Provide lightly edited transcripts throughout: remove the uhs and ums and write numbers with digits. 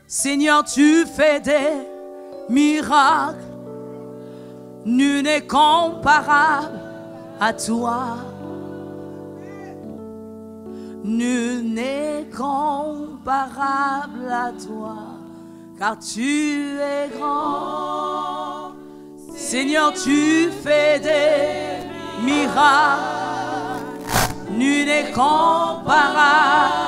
Seigneur, tu fais des miracles. Nul n'est comparable à toi. Nul n'est comparable à toi, car tu es grand. Seigneur, tu fais des miracles. Nul n'est comparable.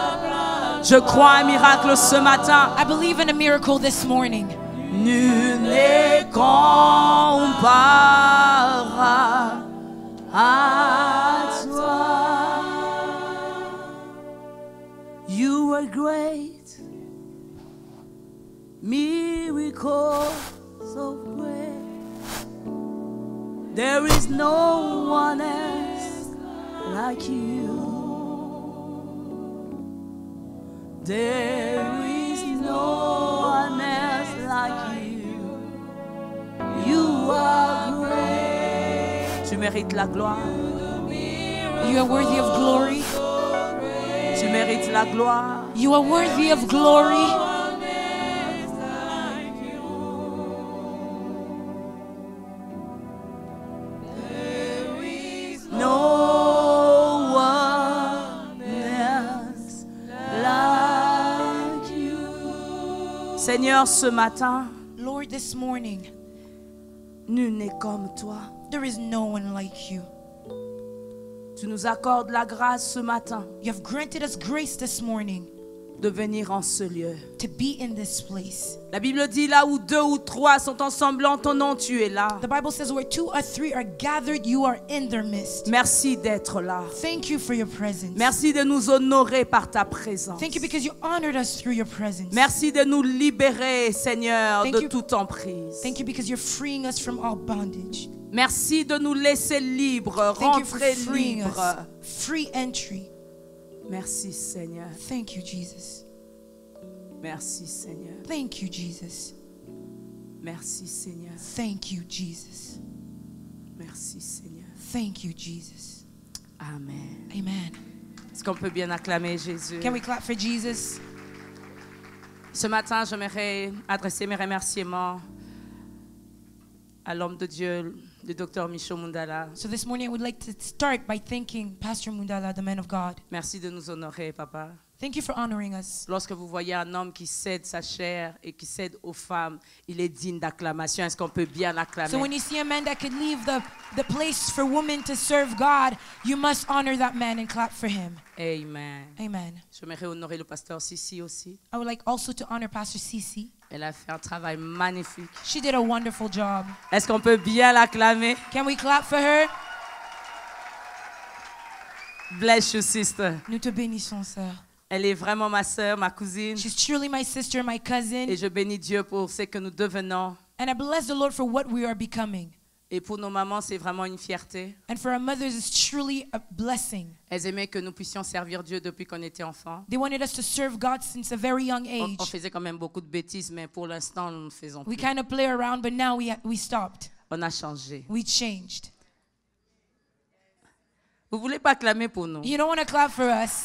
Je crois à un miracle ce matin. I believe in a miracle this morning. Nul n'est comparable à toi. You are great, miracles so great. There is no one else like you. There is no one else like you. You are great. Tu mérites la gloire. You are worthy of glory. Tu mérites la gloire. You are worthy of glory. No one else like you. Seigneur, ce matin, Lord, this morning, nul n'est comme toi. there is no one like you. Tu nous accordes la grâce ce matin You have granted us grace this morning de venir en ce lieu. to be in this place. La Bible dit là où 2 ou 3 sont ensemble en ton nom, tu es là. The Bible says where 2 or 3 are gathered, you are in their midst. Merci d'être là. Thank you for your presence. Merci de nous honorer par ta présence. Thank you because you honored us through your presence. Merci de nous libérer, Seigneur, Thank de you. toute emprise. Thank you because you're freeing us from all bondage. Merci de nous laisser libres, Thank you for rentrer freeing libres. us. Free entry. Merci, Seigneur. Thank you, Jesus. Merci, Seigneur. Thank you, Jesus. Merci, Seigneur. Thank you, Jesus. Merci, Seigneur. Thank you, Jesus. Amen. Amen. Est-ce qu'on peut bien acclamer Jésus? Can we clap for Jesus? Ce matin, j'aimerais adresser mes remerciements à l'homme de Dieu, le docteur Michaud Mundala. So this morning I would like to start by thanking Pastor Mundala, the man of God. Merci de nous honorer, Papa. Thank you for honoring us. Lorsque vous voyez un homme qui cède sa chair et qui cède aux femmes, il est digne d'acclamation. Est-ce qu'on peut bien l'acclamer? So when you see a man that could leave the place for women to serve God, you must honor that man and clap for him. Amen. Amen. J'aimerais honorer le pasteur Sissi aussi. I would like also to honor Pastor Cece. Elle a fait un travail magnifique. She did a wonderful job. Est-ce qu'on peut bien l'acclamer? Can we clap for her? Bless you, sister. Nous te bénissons, sœur. Elle est vraiment ma sœur, ma cousine. She's truly my sister, my cousin. Et je bénis Dieu pour ce que nous devenons. And I bless the Lord for what we are becoming. Et pour nos mamans, c'est vraiment une fierté. And for our mothers, it's truly a blessing. Elles aimaient que nous puissions servir Dieu depuis qu'on était enfants. They wanted us to serve God since a very young On age. faisait quand même beaucoup de bêtises, mais pour l'instant, nous ne faisons We plus. kind of play around, but now we stopped. On a changé. We changed. Vous voulez pas clamer pour nous? You don't want to clap for us.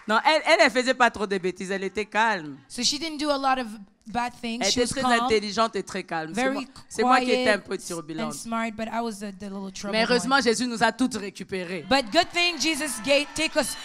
Non, elle faisait pas trop de bêtises. Elle était calme. So she didn't do a lot of bad things. Elle She était was très calm, intelligente et très calme. very C'est moi qui étais un quiet peu and turbulente. smart, but I was the little trouble Mais heureusement, one. Jésus nous a toutes récupérées. But good thing Jesus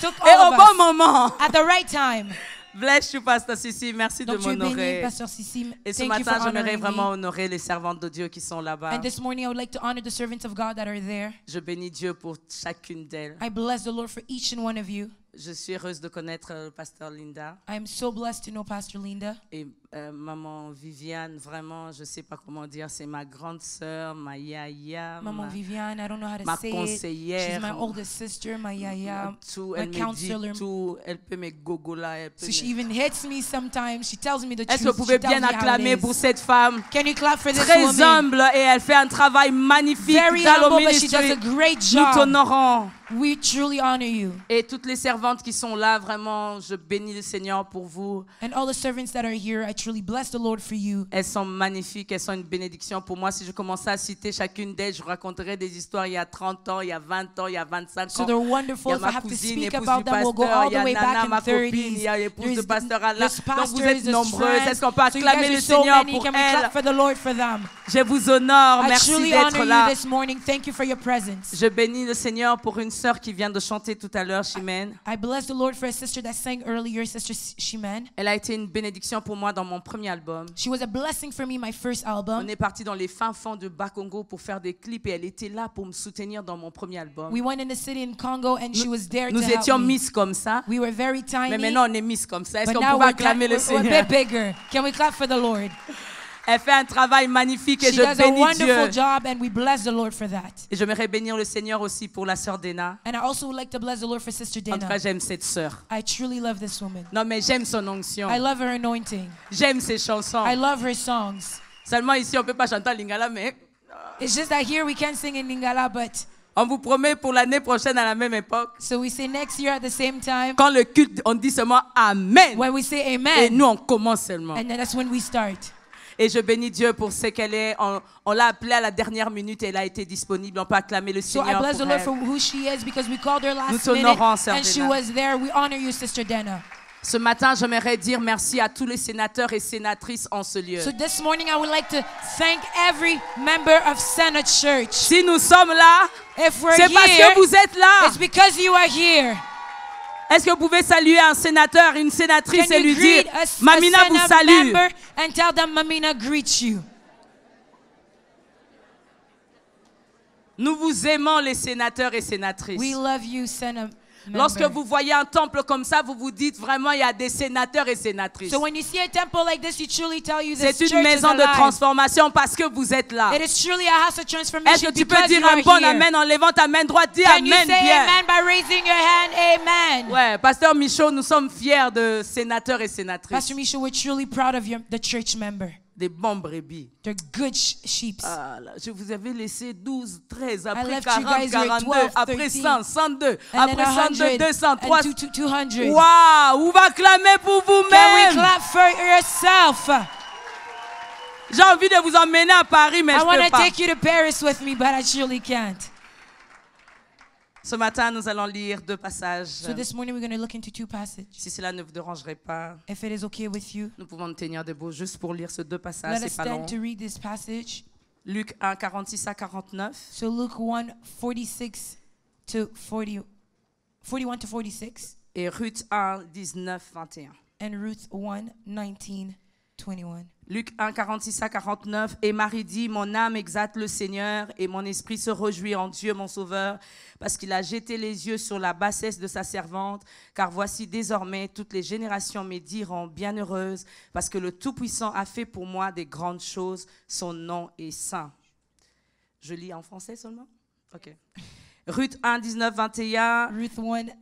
took Et all au of bon us moment. at the right time. Bless you, Pasteur Sissi. Merci de Donc tu es béni, m'honorer. Pasteur Sissi. Et ce Thank you matin, for j'aimerais honoring vraiment me. honorer les servantes de Dieu qui sont là-bas. And this morning I would like to honor the servants of God that are there. Je bénis Dieu pour chacune d'elles. I bless the Lord for each and one of you. Je suis heureuse de connaître le pasteur Linda I am so blessed to know Pastor Linda. et maman Viviane. Vraiment, je ne sais pas comment dire, c'est ma grande sœur, ma yaya, Maman Viviane, I don't know how to ma say it. conseillère. She's my oldest sister, my yaya, Tout, my elle me dit counselor. tout, elle peut me gogola, elle peut So she me... even hits me sometimes. She tells me the Est-ce que vous truth. pouvez She tells bien me how it acclamer pour is. cette femme Can you clap for this très woman? humble et elle fait un travail magnifique Very dans le humble, but she does ministère. a great Nous job. t'honorons. We truly honor you. Et toutes les servantes qui sont là, vraiment, je bénis le Seigneur pour vous. And all the servants that are here, I truly bless the Lord for you. Elles sont magnifiques, elles sont une bénédiction pour moi. Si je commençais à citer chacune d'elles, je raconterais des histoires il y a 30 ans, il y a 20 ans, il y a 25 So ans. they're Il y wonderful. a If I ma have to cousine, speak épouse about du them, we'll go pasteur, all il y the a way Nana, back in ma copine, 30s. il y a l'épouse There's de pasteur Alain. there's Donc vous pastors, êtes there's nombreuses. friends. Est-ce qu'on peut So you acclamer guys le are so Seigneur many. pour Can we elles? clap for the Lord for them? Je vous honore, I merci truly d'être honor you là. this morning. Thank you for your presence. Je bénis le Seigneur pour une sœur qui vient de chanter tout à l'heure, Chimène. I bless the Lord for a sister that sang earlier, Sister Shimen. Elle a été une bénédiction pour moi dans mon premier album. She was a blessing for me, my first On album. est parti dans les fins fonds de Bas-Congo pour faire des clips et elle était là pour me soutenir dans mon premier album. We went in the city in Congo and she was there to Nous help étions me. miss comme ça, We were very mais tiny, maintenant on est miss comme ça. Est-ce but qu'on now pouvait we're, acclamer le we're a Seigneur? bit bigger. Can we clap for the Lord? Elle fait un travail magnifique et She je does a bénis wonderful Dieu. job and we bless the Lord for that. Et j'aimerais bénir le Seigneur aussi pour la sœur Dena. And I also would like to bless the Lord for Sister En tout cas, Dana. j'aime cette sœur. I truly love this woman. Non, mais j'aime son onction. I love her anointing. J'aime ses chansons. I love her songs. Seulement ici, on ne peut pas chanter en lingala, mais It's just that here we can't sing in Lingala, but on vous promet pour l'année prochaine à la même époque. so we say next year at the same time. Quand le culte, on dit seulement Amen. When we say Et amen, nous, on commence seulement. and then that's when we start. Et je bénis Dieu pour ce qu'elle est. On l'a appelée à la dernière minute et elle a été disponible. On peut acclamer le So I Seigneur bless the pour Lord elle. for who she is because we called her Nous last t'honorons, minute Sœur and she Dana. was there. We honor you, Sister Dana. Ce matin, j'aimerais dire merci à tous les sénateurs et sénatrices en ce lieu. So this morning I would like to thank every member of Senate Church. Si nous sommes là, If we're c'est parce here, que vous êtes là. it's because you are here. Est-ce que vous pouvez saluer un sénateur, une sénatrice Can et you lui dire greet a Mamina vous Senate salue. member and tell them Mamina greets you? Nous vous aimons les sénateurs et sénatrices. We love you, Senate member. Lorsque vous voyez un temple comme ça, vous vous dites vraiment il y a des sénateurs et sénatrices. So when you see a temple like this, you truly tell you this C'est church une maison is de alive. transformation parce que vous êtes là. It is truly a house of Est-ce transformation que tu peux because dire you un are bon here. amen en levant ta main droite? Dis Can you amen say bien. amen by raising your hand? Amen. Ouais, Pasteur Michaud, nous sommes fiers de sénateurs et sénatrices. Pastor Misha, we're truly proud of the church member. Des bons brebis. They're good sheep. Ah, là, je vous avais laissé 12, 13, I après left 40, you guys with 42, 12, après 13, 100, 102, And après then 102, 100 200, and 300. 200. Waouh, on va clamer pour Can we vous-même. clap for yourself? J'ai envie de vous emmener à Paris, mais I je want peux to pas. take you to Paris with me, but I surely can't. Ce matin, nous allons lire deux passages. So this morning we're going to look into two passages. Si cela ne vous dérangerait pas, If it is okay with you, nous pouvons nous tenir debout juste pour lire ces deux passages. let us C'est pas long. stand to read this passage. Luc 1, 46 à 49. So Luke 1, 46 to 40, 41 to 46, Et Ruth 1, 19, 21. and Ruth 1, 19, 21. Luc 1, 46 à 49. Et Marie dit, mon âme exalte le Seigneur et mon esprit se réjouit en Dieu mon Sauveur, parce qu'il a jeté les yeux sur la bassesse de sa servante. Car voici désormais toutes les générations me diront bienheureuse, parce que le Tout-Puissant a fait pour moi des grandes choses. Son nom est saint. Je lis en français seulement? Ok. Ruth 1, 19, 21. Ruth 1, 19.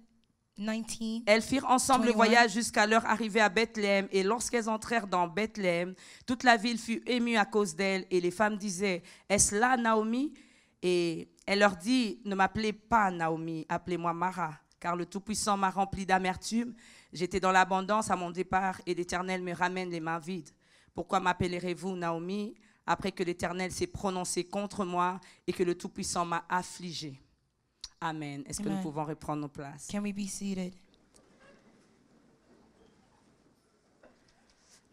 Elles firent ensemble le 21. voyage jusqu'à leur arrivée à Bethléem. Et lorsqu'elles entrèrent dans Bethléem, toute la ville fut émue à cause d'elles. Et les femmes disaient, est-ce là Naomi? Et elle leur dit, ne m'appelez pas Naomi, appelez-moi Mara, car le Tout-Puissant m'a rempli d'amertume. J'étais dans l'abondance à mon départ et l'Éternel me ramène les mains vides. Pourquoi m'appellerez-vous Naomi, après que l'Éternel s'est prononcé contre moi et que le Tout-Puissant m'a affligée? Amen. Est-ce que nous Amen. pouvons reprendre nos places? Can we be seated?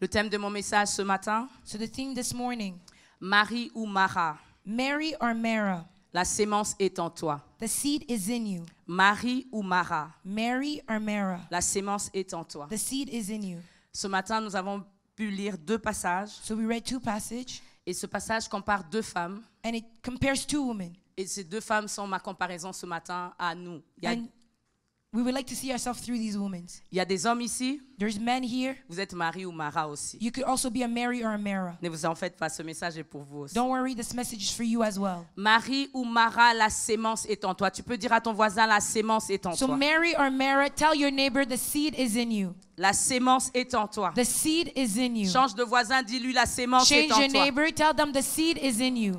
Le thème de mon message ce matin, So the theme this morning, Marie ou Mara, Mary or Mara, la sémence est en toi. the seed is in you. Marie ou Mara, Mary or Mara, la sémence est en toi. the seed is in you. Ce matin, nous avons pu lire deux passages. So we read two passages, Et ce passage compare deux femmes. and it compares two women. Et ces deux femmes sont ma comparaison ce matin à nous. Il And we would like to see ourselves through these women. y a des hommes ici. There's men here. Vous êtes Marie ou Mara aussi. You could also be a Mary or a Mara. Ne vous en faites pas, ce message est pour vous aussi. Don't worry, this message is for you as well. Marie ou Mara, la sémence est en toi. Tu peux dire à ton voisin, la sémence est en So toi. Mary or Mara, tell your neighbor the seed is in you. La sémence est en toi. The seed is in you. Change de voisin, dis-lui, la sémence est Change en your toi. neighbor, tell them the seed is in you.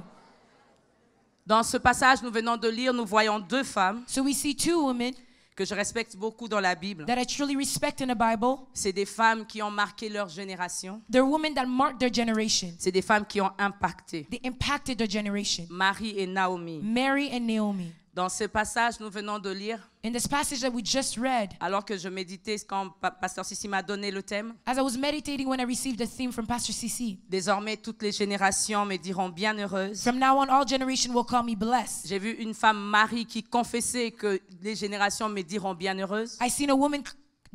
Dans ce passage, nous venons de lire, nous voyons deux femmes So we see two women que je respecte beaucoup dans la Bible. that I truly respect in the Bible. C'est des femmes qui ont marqué leur génération. They're women that marked their generation. C'est des femmes qui ont impacté. They impacted their generation. Marie et Naomi. Mary and Naomi. Dans ce passage, nous venons de lire, In this passage that we just read, alors que je méditais quand Pasteur Sissi m'a donné le thème, as I was meditating when I received the theme from Pastor CC, désormais toutes les générations me diront bienheureuse. from now on all generations will call me blessed. J'ai vu une femme Marie qui confessait que les générations me diront bienheureuse. I seen a woman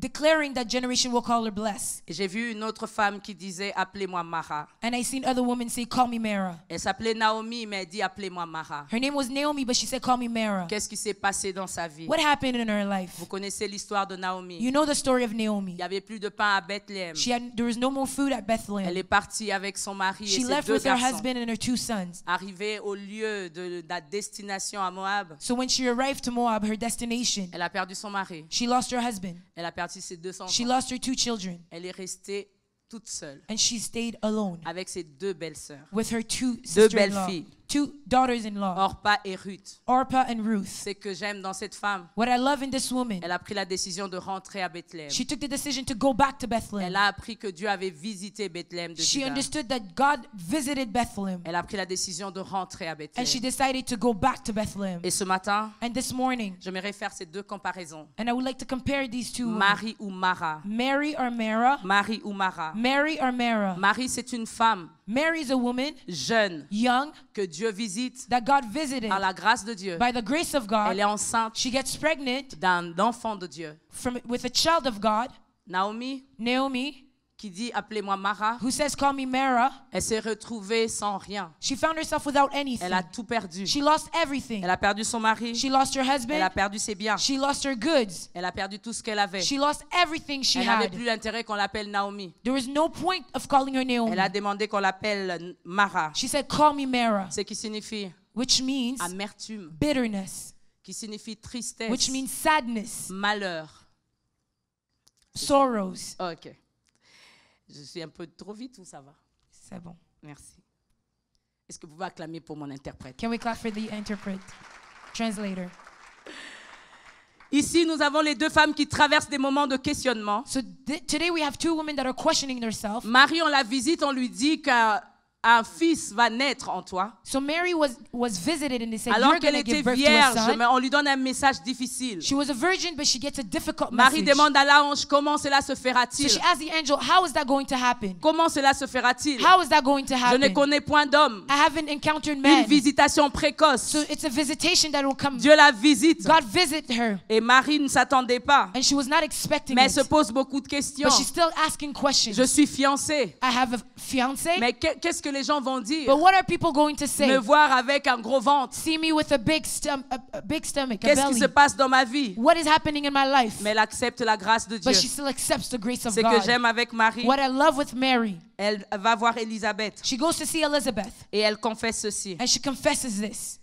declaring that generation will call her blessed. Et j'ai vu une autre femme qui disait appelez-moi Mara. And I seen other women say, call me Mara. Elle s'appelait Naomi, mais elle dit appelez-moi Mara. Her name was Naomi, but she said, call me Mara. Qu'est-ce qui s'est passé dans sa vie? What happened in her life? Vous connaissez l'histoire de Naomi. You know the story of Naomi. Il n'y avait plus de pain à Bethléem. There was no more food at Elle Bethlehem. est partie avec son mari et She ses left deux with her garçons. husband and her 2 sons. Arrivée au lieu de la destination à Moab, So when she arrived to Moab, her destination, elle a perdu son mari. she lost her husband. Elle a perdu ses 2 enfants. She lost her 2 children. Elle est restée toute seule And she stayed alone avec ses 2 belles-sœurs, with her 2 deux sisters-in-law, belles-filles, 2 daughters-in-law, Orpa et Ruth. Orpah and Ruth. Ce que j'aime dans cette femme, What I love in this woman, elle a pris la décision de rentrer à Bethléem. she took the decision to go back to Bethlehem. Elle a appris que Dieu avait visité Bethléem de She Juda. understood that God visited Bethlehem, Elle a pris la décision de rentrer à and she Bethléem. decided to go back to Bethlehem. Et ce matin, And this morning, j'aimerais faire ces 2 comparaisons. and I would like to compare these 2 women. Marie ou Mara. Mary or Mara. Marie ou Mara. Mary or Mara. Marie, c'est une femme Mary is a woman, jeune young, que Dieu visite that God visited par la grâce de Dieu. by the grace of Elle God. est enceinte She gets pregnant d'un enfant de Dieu. with a child of God, Naomi, Naomi, qui dit appelez-moi Mara, who says, call me Mara. elle s'est retrouvée sans rien. She found herself without Elle anything. a tout perdu. She lost everything. Elle a perdu son mari. She lost her Elle a husband. perdu ses biens. She lost her goods. Elle a perdu tout ce qu'elle avait. She lost everything she Elle n'avait had. plus l'intérêt qu'on l'appelle Naomi. There was no point of calling her Naomi. Elle a demandé qu'on l'appelle Mara, She said, call me Mara, ce qui signifie which means amertume, bitterness, qui signifie tristesse, which means sadness, malheur. sorrows. Ok. Je suis un peu trop vite ou ça va? C'est bon. Merci. Est-ce que vous pouvez acclamer pour mon interprète? Can we clap for the translator? Ici, nous avons les 2 femmes qui traversent des moments de questionnement. So today we have 2 women that are questioning themselves. Marie, on la visite, on lui dit qu'un fils va naître en toi. So Mary was visited and they said, Alors you're qu'elle going to give était birth to a vierge, son. mais on lui donne un message difficile. She was a virgin, but she gets a difficult Marie message. demande à l'ange comment cela se So fera-t-il? she asked the angel, how is that going to happen? Comment cela se fera-t-il? How is that going to Je ne happen? connais point d'homme. I haven't encountered Une men. visitation précoce. So it's a visitation that will come. Dieu la visite. God visit her. Et Marie ne s'attendait pas. And she was not expecting Mais elle se it. pose beaucoup de questions. But she's still asking questions. Je suis fiancée. I have a fiance. Mais qu'est-ce que les gens vont dire? But what are people going to say? Me voir avec un gros ventre. See me with a big stomach, a Qu'est-ce qui belly. se passe dans ma vie? What is happening in my life? Mais elle accepte la grâce de Dieu. But she still accepts the grace of Ce que God. j'aime avec Marie, What I love with Mary, elle va voir Élisabeth she goes to see Elizabeth et elle confesse ceci. and she confesses this.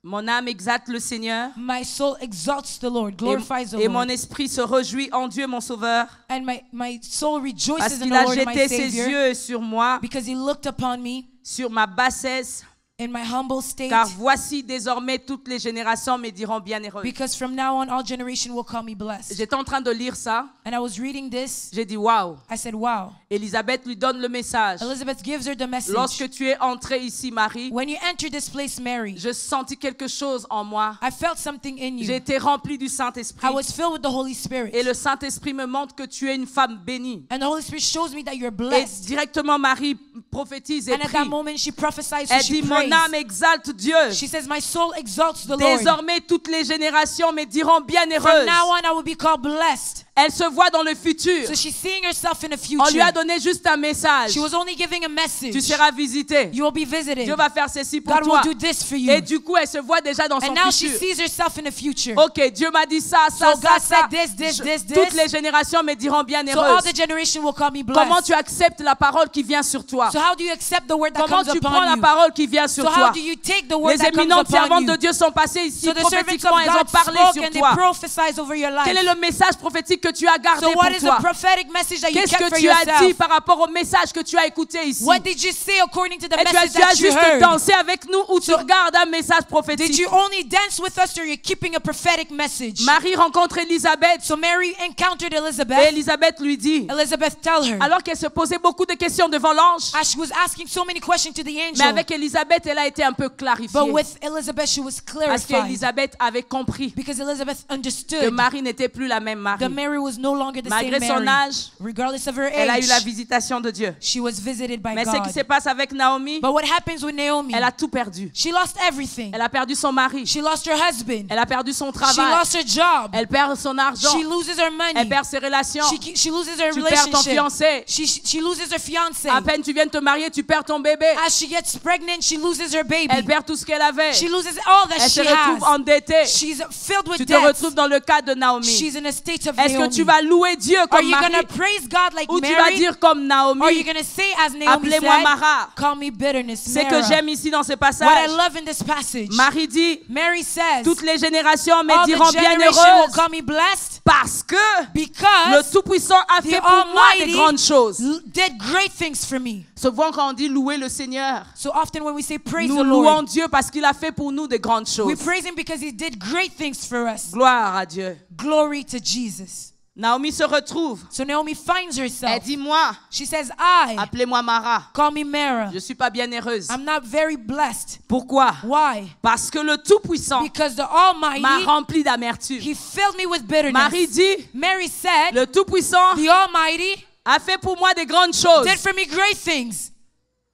Mon âme exalte le Seigneur My soul exalts the Lord, glorifies the et mon Lord. esprit se réjouit en Dieu mon Sauveur And my soul parce rejoices in qu'il the a Lord my jeté ses Savior yeux sur moi, because he looked upon me sur ma bassesse, in my humble state. car voici désormais toutes les générations me diront bienheureuse. Because from now on, all generation will call me blessed. J'étais en train de lire ça, And I was reading this. j'ai dit waouh. I said, wow. Élisabeth lui donne le message. Elizabeth gives her the message. Lorsque tu es entrée ici, Marie, When you enter this place, Mary, je sentis quelque chose en moi. I felt something in J'ai you. été remplie du Saint-Esprit. I was filled with the Holy Spirit. Et le Saint-Esprit me montre que tu es une femme bénie. And the Holy Spirit shows me that you're Et blessed. directement, Marie prophétise et And at prie. that moment, she prophesies, so Elle she dit, mon prays. âme exalte Dieu. She says, my soul exalts the Lord. Désormais, toutes les générations me diront From bienheureuse. now on, I will be called blessed. Elle se voit dans le futur. So she's seeing herself in the On lui a future. donné juste un message. She was only giving a message. Tu seras visité. You will be visited. Dieu va faire ceci pour God toi. will do this for you. Et du coup, elle se voit déjà dans son And now she futur. sees herself in the future. Ok, Dieu m'a dit ça, ça, So ça, God ça. said this, this, Toutes this. les générations me diront So all bienheureuse. the generation will call me Comment blessed. tu acceptes la parole qui vient sur toi? So how do you accept the word that Comment comes tu prends upon la you? parole qui vient sur So how toi? do you take the word Les that comes éminentes upon servantes you? de Dieu sont passées ici So the servants of prophétiquement, elles ont God parlé spoke sur and they toi. prophesied over your Quel est life. le message prophétique que tu as gardé So what pour is the toi? prophetic message that you Qu'est-ce kept que for tu as dit yourself? par rapport au message que tu as écouté ici? What did you say according to the Et message tu as that you juste heard? dansé avec nous ou tu regardes un message Did prophétique? you only dance with us, or you're keeping a prophetic message? Marie rencontre Élisabeth So Mary encountered et Elizabeth. Élisabeth lui dit, Elizabeth tell her, alors qu'elle se posait beaucoup de questions devant l'ange, as she was asking so many questions to the mais angel, avec Élisabeth, elle a été un peu clarifiée. but with Elizabeth she was Parce clarified, qu'Élisabeth avait compris because Elizabeth que understood Marie n'était plus la même that Marie. Mary was no longer the Malgré same son Mary. âge, Regardless of her elle a eu la age, visitation de Dieu. she was visited by Mais ce qui God. se passe avec Naomi, But what happens with Naomi? elle a tout perdu. She lost everything. Elle a perdu son mari. She lost her husband. Elle a perdu son She travail. lost her job. Elle perd son argent. She loses her Elle money. perd ses relations. She loses her Tu perds ton relationship. fiancé. She loses her fiance. À peine tu viens de te marier, tu perds ton bébé. As she gets pregnant, she loses her baby. Elle perd tout ce qu'elle avait. She loses all that Elle se she retrouve has. endettée. She's filled with Tu te debt. retrouves dans le cas de Naomi. She's in a state of Est-ce que Naomi. tu vas louer Dieu Are comme you Marie going to praise God like ou tu vas Mary? dire comme Or are you Naomi, going to say as Naomi appelez-moi said, Mara? call me bitterness, C'est que Mara. j'aime ici dans ce What I passage. love in this passage, Marie dit, Mary says, toutes les générations me all diront the generation will bienheureuse call me blessed parce que le because Tout-Puissant a the fait pour moi des Almighty grandes choses. did great things for me. Souvent quand on dit louer le Seigneur, So often when we say praise nous the louons Lord, Dieu parce qu'il a fait pour nous des grandes we choses. praise Him because He did great things for us. Gloire à Dieu. Glory to Jesus. Naomi se retrouve. So Naomi finds Elle herself. dit, moi, She says, I, appelez-moi Mara. call me Mara. Je ne suis pas bien heureuse. I'm not very blessed. Pourquoi? Why? Parce que le Tout-Puissant Because the m'a Almighty, rempli d'amertume. He filled me with bitterness. Marie dit, Mary said, le Tout-Puissant the Almighty a fait pour moi des grandes choses. did for me great things.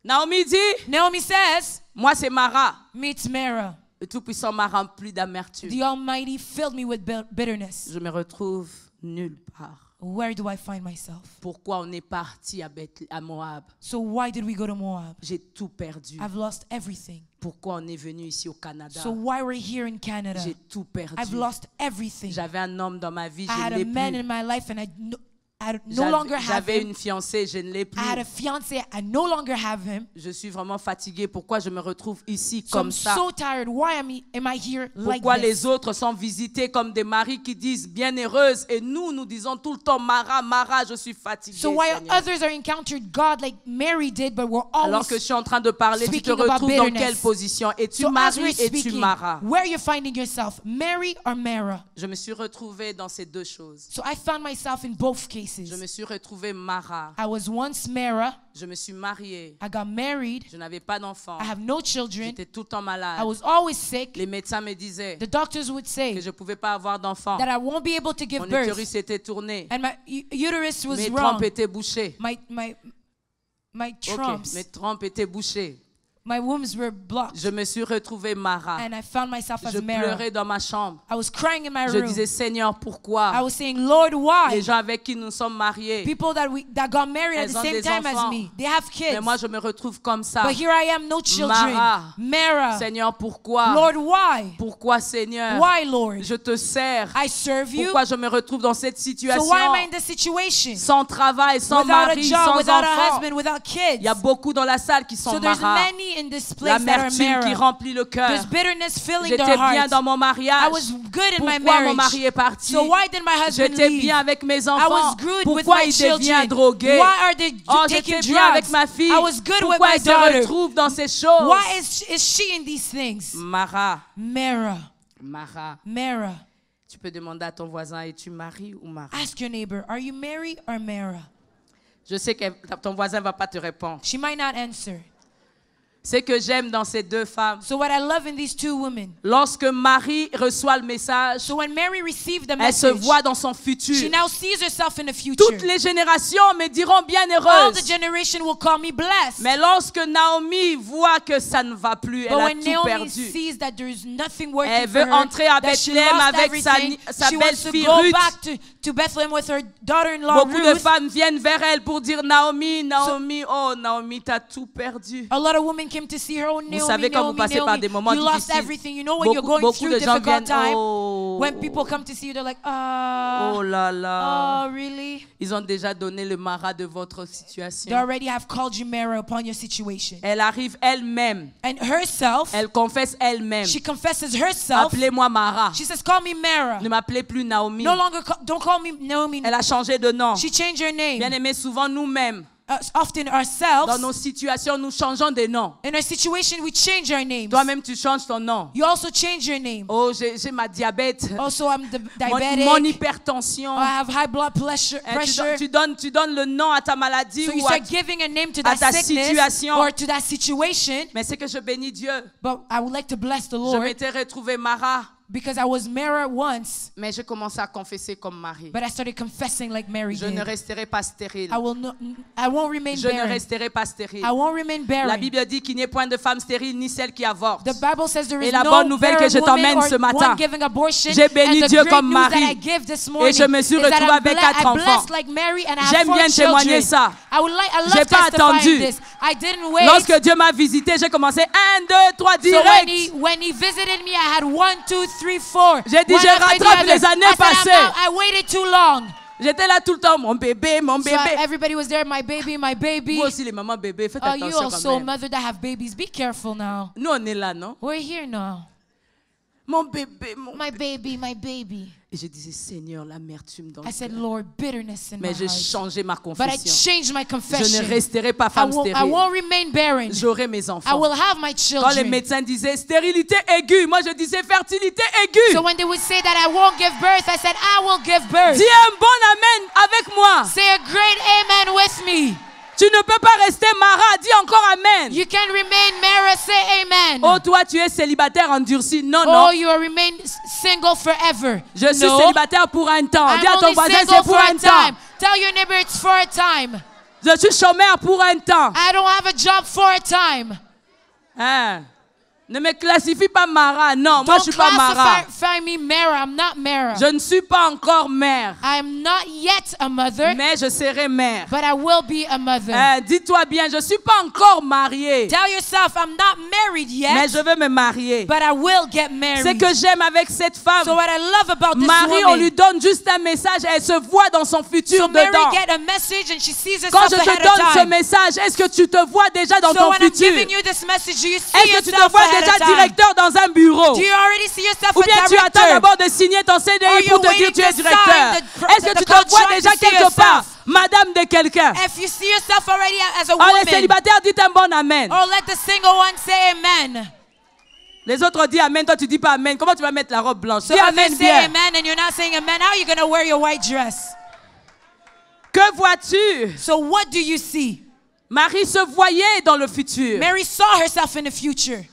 Naomi dit, Naomi says, moi c'est Mara. me it's Mara. Le Tout-Puissant m'a rempli d'amertume. The Almighty filled me with bitterness. Je me retrouve nulle part. Where do I find myself? Pourquoi on est parti à Moab? So why did we go to Moab? J'ai tout perdu. I've lost everything. Pourquoi on est venu ici au Canada? So why we're here in Canada? J'ai tout perdu. I've lost everything. J'avais un homme dans ma vie, I je had ne a l'ai man in plus. my life and I no longer have J'avais him. une fiancée, je ne l'ai plus. I had a fiance, I no longer have him. Je suis vraiment fatiguée. Pourquoi je me retrouve ici So comme I'm ça? so tired. Why am I here like Pourquoi this? les autres sont visités comme des maris qui disent bienheureuse et nous disons tout le temps Mara, Mara, je suis fatiguée. So why Seigneur. others are encountered God like Mary did, but we're Alors always que je suis en train de parler, tu te speaking about retrouves dans bitterness. quelle position? Es-tu So as Marie, we're es-tu speaking, Mara? where you're finding yourself, Mary or Mara? Je me suis retrouvée dans ces deux choses. So I found myself in both Je cases. me suis retrouvée Mara. I was once Mara. Je me suis mariée. I got married. Je n'avais pas d'enfant. I have no children. J'étais tout le temps malade. I was always sick. Les médecins me disaient The doctors would que say je ne pouvais pas avoir d'enfant. that I won't be able to give Mon birth, utérus était tourné. and my uterus was Mes wrong. trompes étaient bouchées. My Ok, trumps, mes trompes étaient bouchées. my wombs were blocked, Je me suis retrouvée Mara. and I found myself Je as Mara. pleurais dans ma chambre. I was crying in my Je room. disais, Seigneur, I pourquoi was saying, Lord, les why? gens avec qui nous sommes mariés, People that got married at Elles the ont same des time as enfants. me, they have kids. mais moi je me retrouve comme ça. But here I am, no children. Mara. Mara. Seigneur, pourquoi? Lord, why? Pourquoi, Seigneur? Why, Lord? Je te sers. I serve you. Pourquoi je me retrouve dans cette So situation? why am I in this situation? Sans travail, sans Without a mari, job, sans without a enfant. husband, without kids. Il y a beaucoup dans la salle qui sont So there's Mara. many in this place that are L'amertume qui Mara. remplit le cœur. There's bitterness filling J'étais their bien hearts. dans mon I mariage. was good in my Pourquoi mon marriage. mari est parti? So why did my husband J'étais leave? bien avec mes I enfants. was good with Pourquoi my il devient children. drogué? Why are they Oh, taking j'étais bien avec drugs? ma fille. I was good with Pourquoi my elle se daughter. retrouve dans ces choses? Why is she in these things? Mara, Mara, Mara. Mara. Tu peux demander à ton voisin, es-tu Marie ou Mara? Ask your neighbor, are you Mary or Mara? Je sais que ton voisin ne va pas te répondre. She might not answer. Ce que j'aime dans ces deux femmes, So what I love in these two women, lorsque Marie reçoit le message, so when Mary received the elle se message, voit dans son futur. she now sees herself in the future. Toutes les générations me diront All the bienheureuse. generation will call me blessed. Mais lorsque Naomi voit que ça ne va plus, elle But a when tout Naomi perdu. sees that there's nothing working Elle for veut her, entrer à that she Bethléem lost avec sa everything, she wants to belle-fille go Ruth. back to Bethlehem with her daughter-in-law Beaucoup de Ruth. femmes viennent vers elle pour dire Naomi, Naomi, oh Naomi, t'as tout perdu. A lot of women came to see her. Oh, Naomi, Vous savez, quand vous Naomi, passez par Naomi. des moments You lost difficiles, everything. You know when you're going beaucoup through de gens difficult viennent, time. oh, When people come to see you, they're like, oh là là. oh, really? Ils ont déjà donné le marat de votre They situation. already have called you Mara upon your situation. Elle arrive elle-même. And herself, Elle confesse elle-même. she confesses herself. Appelez-moi Mara. She says, call me Mara. Ne m'appelez plus Naomi. No longer, don't call me Naomi. Elle a changé de nom. She changed her name. Bien aimé, souvent nous-mêmes, Often dans ourselves, nos situations, nous changeons de nom. in our situation, we change our names. Toi-même, tu changes ton nom. You also change your name. Oh, j'ai ma diabète, Also, I'm mon diabetic. hypertension. I have high blood pressure. Tu donnes le nom à ta maladie So you ou à, start giving a name to à that ta sickness situation. or to that situation. Mais c'est que je bénis Dieu. But I would like to bless the Je Lord m'étais retrouvée Mara, because I was Mara once, mais j'ai commencé à confesser comme Marie. but I started confessing like Mary Je ne did. resterai pas stérile. I won't remain Je ne barren. resterai pas stérile. I won't remain La barren. Bible dit qu'il n'y ait point de femme stérile ni celle qui avorte. The Bible says there is Et la no bonne nouvelle que barren je t'emmène woman ce or matin, one giving abortion. j'ai béni And the Dieu great comme news that Marie. I give this morning Et je me suis is that retrouvée avec 4 I'm blessed enfants. like Mary and I have J'aime 4 bien témoigner children. ça. I J'ai love pas attendu. testifying this. I didn't wait. Lorsque Dieu m'a visité, j'ai commencé 1, 2, 3 So direct. when he visited me, I had 1, 2, 3, 4. J'ai dit, One je after the rattrape other. les années I said, passées. I waited too long. J'étais là tout le temps, mon bébé, mon So bébé. everybody was there, my baby, my baby. Vous aussi les mamans bébés, faites You attention also quand même. mother that have babies. Be careful now. Nous on est là, non? We're here now. Mon bébé, mon My baby, my baby. Et je disais, Seigneur, l'amertume dans I le said, cœur. Lord, bitterness in my Mais j'ai heart. changé ma But I confession. changed my Je confession. ne resterai pas I femme won't stérile. remain barren. J'aurai mes I enfants. will have my Quand les children. médecins disaient stérilité aiguë, moi je disais fertilité aiguë. So when they would say that I won't give birth, I said, I will give birth. Dis un bon amen avec moi. Say a great amen with me. Tu ne peux pas rester Mara. Dis encore amen. You can remain Mara, say amen. Oh, toi, tu es célibataire endurci. Non, Oh, non. you will remain single forever. Je suis No. célibataire pour un temps. I'm Dis à ton only voisin, single c'est pour for a un temps. time. Tell your neighbor it's for a time. Je suis chômeur pour un temps. I don't have a job for a time. Hein? Ne me classifie pas Mara. Non, moi, je Don't suis pas Mara. classify me Mara. I'm not Mara. Je ne suis pas encore mère. I'm not yet a mother, Mais je serai mère. but I will be a mother. Dis-toi bien, je ne suis pas encore mariée. Tell yourself I'm not married Mais yet, je veux me marier. but I will get Ce married. que j'aime avec cette femme, So what I love about this Marie, on woman, lui donne juste un message. Elle se voit dans son futur so Mary dedans. get a message and she sees Quand herself je te ahead of donne ce time. message, est-ce que tu te vois déjà dans So ton when I'm futur? giving you this message, do you see Est-ce que tu te yourself vois ahead déjà of time? directeur dans un bureau? Do you already see yourself Ou a bien tu attends director? d'abord de signer ton CDI Or pour you're te dire waiting tu es to directeur? sign Est-ce que the tu te vois contract déjà to see quelque part, yourself? madame de quelqu'un? If you see yourself already as a Oh, les woman, célibataires, dites un bon amen. or let the single one say amen. Les autres disent amen, toi tu dis pas amen. Comment tu vas mettre la robe blanche? So Dis if amen they say bien. amen and you're not saying amen, how are you going to wear your white dress? Que vois-tu? So what do you see? Marie se voyait dans le futur. Mary saw herself in the future,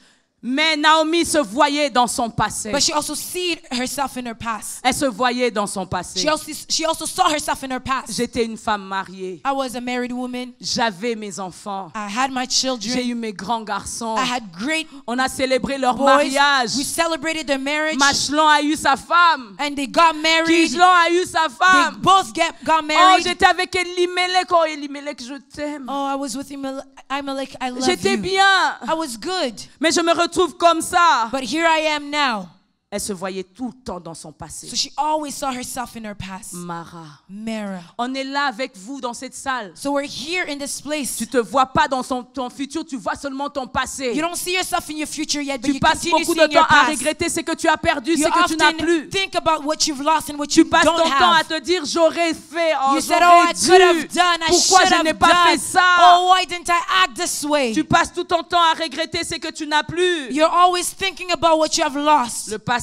Mais Naomi se voyait dans son passé. but she also see herself in her past. Elle se voyait dans son passé. She also saw herself in her past. J'étais une femme mariée. I was a married woman. J'avais mes enfants. I had my J'ai children. eu mes grands garçons. I had great On a célébré leur boys. mariage. We celebrated their marriage, Machelon a eu sa femme. and they got married. Kigelon a eu sa They femme. both got Oh, married. j'étais avec Elimelech. Oh, Elimelech, je t'aime. Oh, I was with Imelech. I love J'étais you. bien. I was good, Mais je me retrouve comme ça. but here I am now. Elle se voyait tout le temps dans son passé. So she always saw herself in her past. Mara. Mara. On est là avec vous dans cette salle. So we're here in this place. Tu te vois pas dans ton futur, tu vois seulement ton passé. You don't see yourself in your future yet, but Tu you passes continue beaucoup de seeing temps your à past. regretter ce que tu as perdu, You ce que tu n'as often plus. think about what you've lost and what Tu you passes don't ton temps à have. te dire j'aurais fait, oh You said, oh, I could j'aurais have dû. done, I Pourquoi should je have n'ai pas fait done. ça? Oh, why didn't I act this way? Tu passes tout ton temps à regretter ce que tu n'as plus. You're always thinking about what you have lost. Le passé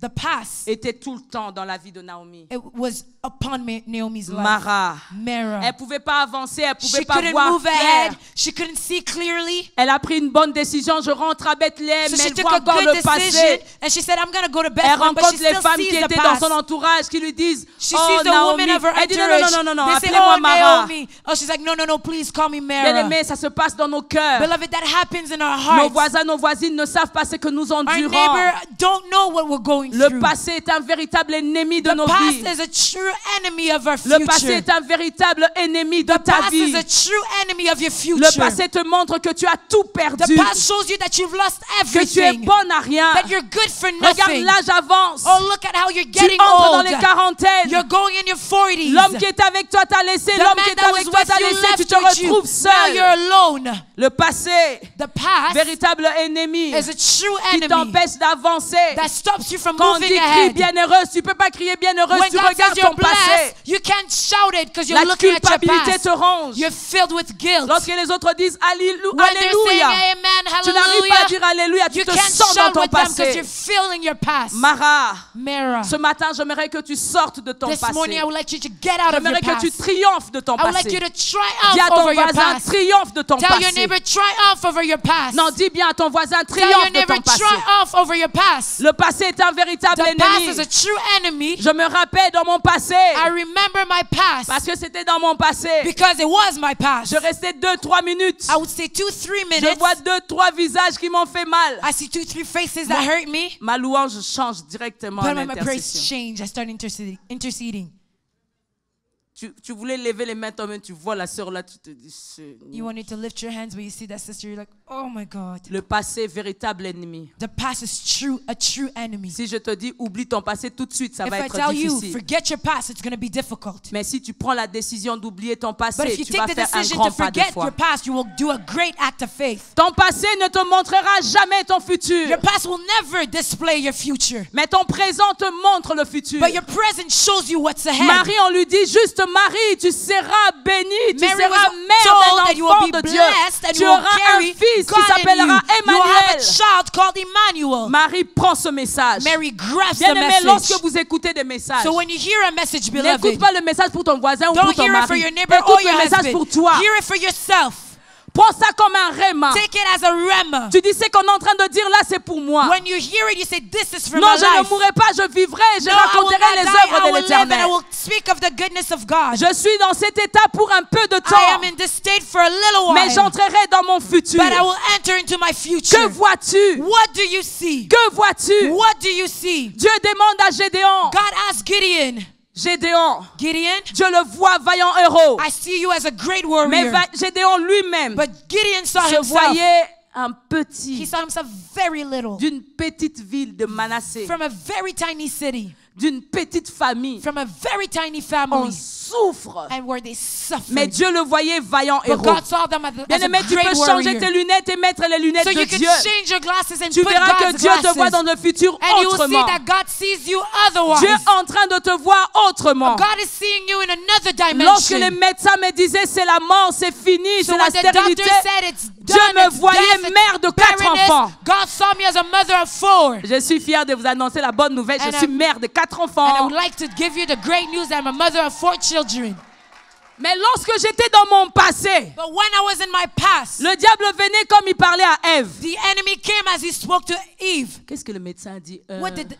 The past, était tout le temps dans la vie de Naomi. it was upon Naomi's life. Mara. Mara. Elle pouvait pas avancer, elle pouvait She pas couldn't voir move clair. ahead. She couldn't see clearly. Elle a pris une bonne décision. Je rentre à Bethléem, So mais she elle took voit a encore good le decision, passé. and she said, "I'm going to go to Elle Bethlehem," but she rencontre les still femmes sees qui the étaient dans past. son entourage qui lui disent She oh sees the Naomi. women of her Elle dit entourage. non, They say, appelez-moi "Oh, Mara. Naomi." Oh, she's like, no, please call me Bien Mara. aimé, ça se passe dans nos cœurs. Beloved, that happens in our Nos hearts. voisins, nos voisines ne savent pas ce que nous Our endurons. neighbor don't know what we're going Le through. passé est un véritable ennemi de The nos past vies. is a true enemy of our Le passé future. est un véritable ennemi de The ta past is vie. a true enemy of your future. Le passé te montre que tu as tout The perdu, past shows you that you've lost que tu es everything, bonne à rien. that you're good for Regarde, nothing. l'âge avance. Oh, look at how you're Tu getting entres dans old. les quarantaines. You're going in your 40s. L'homme qui est avec toi t'a laissé, The l'homme man qui est that avec was toi with t'a you laissé, tu left te with you. retrouves Now you're seul. alone. Le passé, The past véritable ennemi, is a true qui enemy t'empêche d'avancer. that stops you from Quand on moving dit crie ahead. bienheureuse, tu peux pas crier bienheureuse, When tu God says regardes you're ton passé. blessed, you can't shout it because you're La looking at your culpabilité past. te ronge. You're filled with guilt. Lorsque les autres disent When they're saying Alléluia, amen, tu n'arrives pas à hallelujah, dire Alléluia, tu you te can't sens dans shout ton with them because passé. you're feeling your past. Mara, Mara, ce matin, j'aimerais que tu sortes de ton this morning passé. I would like you to get out of your J'aimerais que tu past. triomphes de ton I would like you passé. to triumph Dis à ton over your voisin, past. triomphe de ton Tell your passé. neighbor, triumph over your past. Non, dis bien à ton voisin, Tell your triomphe de neighbor, ton passé. triumph over your past. Le passé est un véritable The past is ennemi. a true enemy. Je me rappelle dans mon passé, I remember my parce past que c'était dans mon passé. because it was my past. Je restais 2-3 minutes. I would say 2-3 Je minutes. vois 2-3 visages qui m'ont fait mal. I see 2-3 faces that hurt me. Ma louange change directement But en when my praise intercession. changed, I started interceding. Tu voulais lever les mains toi-même, tu vois la sœur là, tu te dis, You wanted to lift your hands, but you see that sister, you're like, oh my God. le passé, véritable ennemi. The past is a true enemy. Si je te dis, oublie ton passé tout de suite, ça If va I être tell you, difficile. forget your past, it's going to be difficult. Mais si tu prends la décision d'oublier ton But passé, if you tu vas take the faire un decision grand to pas de forget foi. your past, you will do a great act of faith. Ton passé ne te montrera jamais ton futur. Your past will never display your future. Mais ton présent te montre le futur. But your present shows you what's ahead. Marie, on lui dit juste, Marie, tu seras bénie, tu Mary seras was mère told that d'un you will enfant be de Dieu. blessed and Tu you will auras un carry fils qui God in you. s'appellera You will have a Emmanuel. child called Emmanuel. Marie prend ce message. Mary grabs the Bien-aimé, lorsque message. vous écoutez des messages, So when you hear a message, n'écoute beloved, pas le message pour ton voisin ou pour don't ton hear it for mari. your neighbor Écoute or le your message husband. pour toi. Hear it for yourself. Prends ça comme un rhéma. Take it as a rhema. Tu dis, c'est qu'on est en train de dire là, c'est pour moi. When you hear it, you say, this is for Non, my je ne life. mourrai pas, je vivrai, je No, I will raconterai not les die, œuvres I de will live and I l'Éternel. will speak of the goodness of God. Je suis dans cet état pour un peu de I temps, am in this state for a little mais while, j'entrerai dans mon futur. but I will enter into my Que future. vois-tu? What do you see? Que vois-tu? What do you see? Dieu demande à Gédéon. God asked Gideon, Gédéon, Gideon, Dieu le voit vaillant héros. I see you as a great Mais warrior. Gédéon lui-même But Gideon saw se himself. voyait un He petit, saw himself very little. d'une petite ville de Manassé, From a very tiny city. d'une petite famille. From a very tiny On family. souffre. And where they suffered. Mais Dieu le voyait vaillant But héros. God saw them as a Bien-aimé, tu great peux changer warrior. tes lunettes et mettre les lunettes So de you can Dieu. change your glasses and Tu put verras que God's Dieu te voit glasses. dans le futur And you will see autrement. that God sees you otherwise. Dieu est en train de te voir autrement. God is seeing you in another Lorsque dimension. les médecins me disaient c'est la mort, c'est fini, So c'est la when the doctor stérilité, said it's Dieu done, me it's voyait death, it's mère de 4 barrenness, enfants. God saw me as a mother of 4. Je suis fière de vous annoncer la bonne nouvelle. And Je suis I'm- mère de 4 And I enfants. would like to give you the great news that I'm a mother of 4 children. Mais lorsque j'étais dans mon passé, But when I was in my past, le diable venait comme il parlait à Ève. the enemy came as he spoke to Eve. Qu'est-ce que le médecin a dit?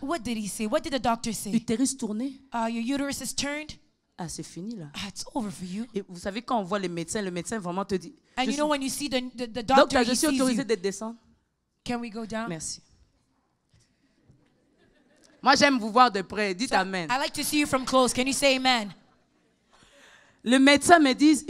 What did he say? What did the doctor say? Utérus tourné. Your uterus is turned. Ah, c'est fini là. It's over for you. Et vous savez, quand on voit le médecin vraiment te dit. And je you suis- know when you see the Donc, doctor, là, he je suis sees autorisée you. de descendre. Can we go down? Merci. Moi, j'aime vous voir de près. Dites So, Amen. I like to see you from close. Can you say amen? Le médecin me dit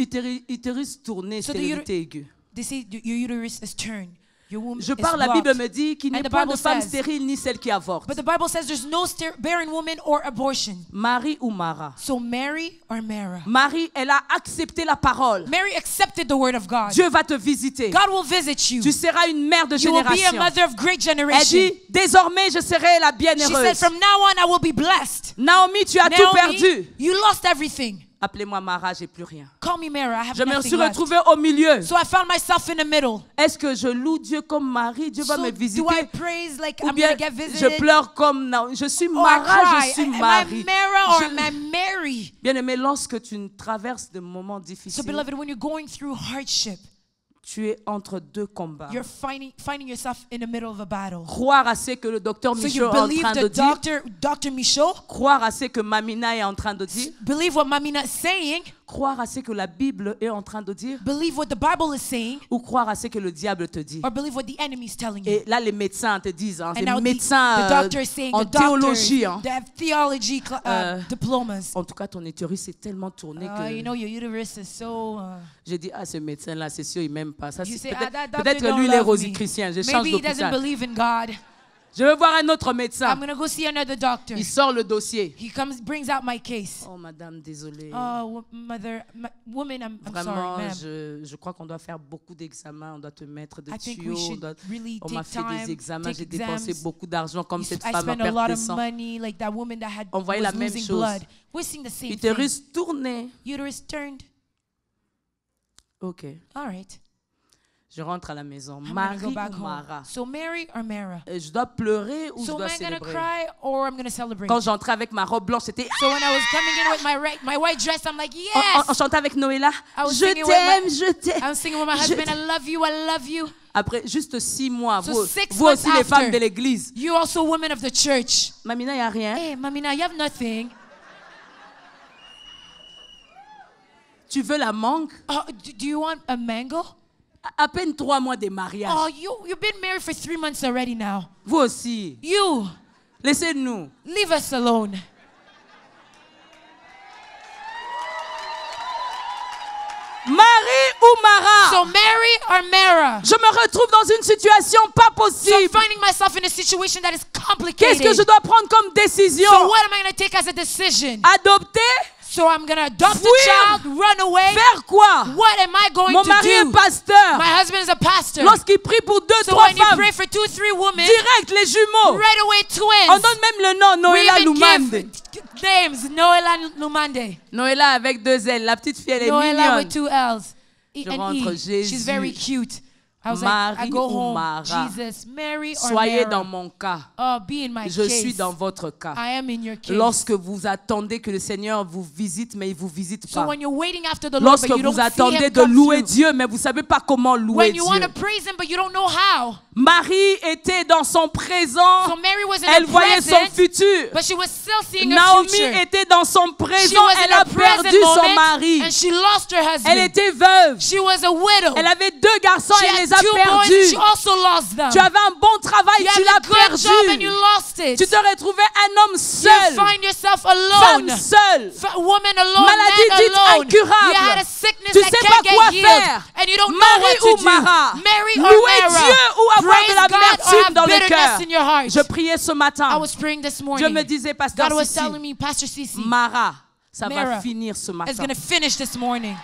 utérus tourné, So the stérilité aiguë. They say your uterus is turned. Your womb Je is parle, la blocked. Bible me dit qu'il And n'est the point Bible de femme says- stérile ni celle qui avorte. But the Bible says there's no barren woman or abortion. Marie ou Mara. So Mary or Mara. Marie, elle a accepté la parole. Mary accepted the word of God. Dieu va te visiter. God will visit you. Tu seras une mère de You will be a génération. mother of great Elle generation. dit, désormais je serai la She said, bienheureuse. from now on, I will be blessed. Naomi, tu as tout Naomi, perdu. you lost everything. Appelez-moi Mara, j'ai plus rien. Call me Mara. I have Je me nothing suis left. retrouvée au milieu. So I found myself in the middle. Est-ce que je loue Dieu comme Marie? Dieu va So me do visiter. I praise like Ou I'm bien going to get je visited? pleure comme Naomi. Je suis Or I Mara, je cry. suis Am I Marie. Mara or Je- am I Mary? Bien-aimé, lorsque tu traverses des moments So difficiles, beloved, when you're going through hardship, tu es entre deux combats. you're finding yourself in the middle of a battle. Croire à ce que le docteur So Michaud you est en believe train de the dire, Dr. Michaud, croire à ce que Mamina est en train de dire, believe what Mamina is saying, croire à ce que la Bible est en train de dire Believe what the Bible is saying, ou croire à ce que le diable te dit. or believe what the enemy is telling you. Et là, les médecins te disent, hein, And les now médecins the doctor is saying, en the doctors, théologie. Hein. they have theology diplomas. En tout cas, ton utérus est tellement tourné que You know, your uterus is so... j'ai dit, ah, ce médecin-là, c'est sûr, il m'aime pas. Ça, you c'est say, that doctor peut-être que don't lui, il est love me. rosicrucien. Je change Maybe he doesn't d'hôpital. believe in God. Je veux voir un autre médecin. I'm going to go see another doctor. Il sort le dossier. He comes, brings out my case. Oh, madame, désolée. Oh, woman, I'm Vraiment, sorry, ma'am. je crois qu'on doit faire beaucoup d'examens. On doit te mettre des I think we tuyaux. should really On m'a take fait des time, examens. take J'ai dépensé exams. beaucoup d'argent comme cette I femme à spent a perte lot de of sang. money, like that woman that had On voyait was la même losing chose. blood. We're seeing the same thing. Utérus tourné. Uterus turned. Ok. All right. Je rentre à la maison. I'm gonna Marie go back ou home. Mara? So Mary or Mara? Je dois pleurer ou So je dois am I gonna célébrer? cry or I'm gonna celebrate? Quand j'entrais avec ma robe blanche, c'était... So when I was coming in with my white dress, I'm like, On yes! chantait avec Noëlla. I was Je singing with t'aime, my- je t'aime. I was singing with my Je husband, t'aime. I love you, I love you. Après juste 6 mois, So vous, 6 vous months aussi les after. femmes de l'église. You also women of the church. Mamina, il n'y a rien. Hey, Mamina, you have nothing. Tu veux la mangue? Oh, do you want a mango? À peine 3 mois de mariage. Oh, you've been married for 3 months already now. Vous aussi. You, Laissez-nous. leave us alone. Marie ou Mara? So Mary or Mara? Je me retrouve dans une situation pas So I'm possible. finding myself in a situation that is Qu'est-ce complicated. que je dois prendre comme décision? So what am I going to take as a decision? Adopter? So I'm going to adopt a Fuir. child, run away. Faire quoi? What am I going Mon to mari est do? pasteur. My husband is a pastor. Lorsqu'il prie pour 2, So 3 when you femmes, pray for 2, 3 women, direct les jumeaux. right away On twins. donne même le nom, We Noëlla even Lumande. give names. Noella Lumande. Noëlla avec 2 L. La petite fille, elle est Noella mignonne. with 2 L's. Je And rentre, E. Jésus. She's very cute. I was Marie like, I go ou home. Mara? Jesus, Mary or Soyez Mara? dans mon cas. Oh, be in my Je case. suis dans votre cas. I am in your case. Lorsque vous attendez que le Seigneur vous visite, mais il ne vous visite So pas. when you're waiting after the Lord, Lorsque but you vous don't see attendez him de come louer through. Dieu, mais vous ne savez pas comment louer When you want Dieu. to praise him, but you don't know how. Marie était dans son présent. So Mary was in Elle her voyait son present, futur. but she was still seeing her Naomi future. était dans son She présent. was Elle in a her present perdu son moment, mari. and she lost her husband. Elle était veuve. She was a widow. Elle avait 2 garçons. She Elle had les a 2 boys, and perdus. she also lost them. Tu avais un bon travail. You Tu had a l'as good job and you perdu. lost it. Tu te retrouvais un homme You seul. find yourself Femme alone. seule. Woman alone, Maladie man dite alone. incurable. You had a sickness Tu that sais can't pas quoi get healed. faire. And you don't know Marie what to ou do. Mara? Mary or Louer Mara? Dieu ou avoir Praise de God or l'amertume have dans le bitterness cœur. in your heart. Je priais ce I matin. was praying this Dieu morning. me disait, Pasteur God was Sissi, telling me, Pastor Sissi, Mara, ça va Mara finir ce is matin. going to finish this morning.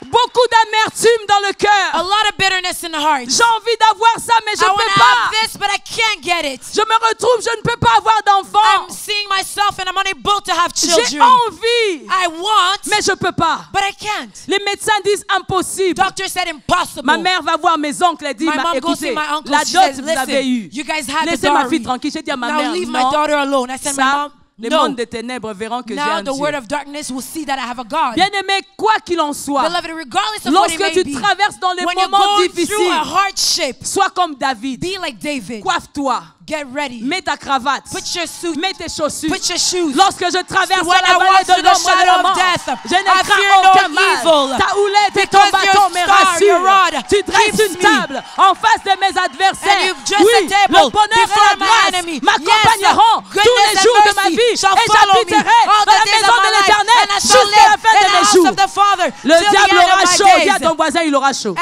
Beaucoup d'amertume dans le A cœur. lot of bitterness in the heart. J'ai envie d'avoir ça, mais je I ne want peux to have pas. this, but I can't get it. Je me retrouve, je ne peux pas avoir d'enfants. I'm seeing myself and I'm unable to have J'ai children. envie, I want, mais je ne peux pas. but I can't. Les médecins disent impossible. Doctor said impossible. Ma mère va voir mes oncles et dit, My mom goes écoutez, to my uncle. la She dot says, vous avez listen, eu. you guys had the Laissez ma fille dowry. tranquille. J'ai dit à ma Now mère, leave my non, daughter alone. I said, my ça, mom, les no. mondes des ténèbres verront que j'ai Now un the word Dieu. of darkness will see that I have a God. Bien-aimé, quoi qu'il en soit, Beloved, regardless of what it lorsque may tu be, traverses dans les when you're moments going through a difficiles, hardship, sois comme David. be like David. Coiffe-toi, Get ready. mets ta cravate, Put your suit. mets tes chaussures. Put your shoes. Lorsque je traverse When la I vallée walk de through the l'ombre de shadow la of mort, death, je ne I crains fear no aucun mal. evil. Ta houlette et ton Because your bâton me star, your rassurent. rod Tu dresses keeps une me. table en face de mes adversaires. And you've dressed Oui, a table le bonheur et before la my grâce enemy. m'accompagneront Yes, tous les goodness jours and de ma mercy vie shall et follow me j'habiterai all dans la the days maison of de my life, l'Éternel and I shall jusqu'à la live fin in de the mes house jours. of the Father Le till the diable end of aura my chaud. Dis à days. ton voisin, il aura chaud.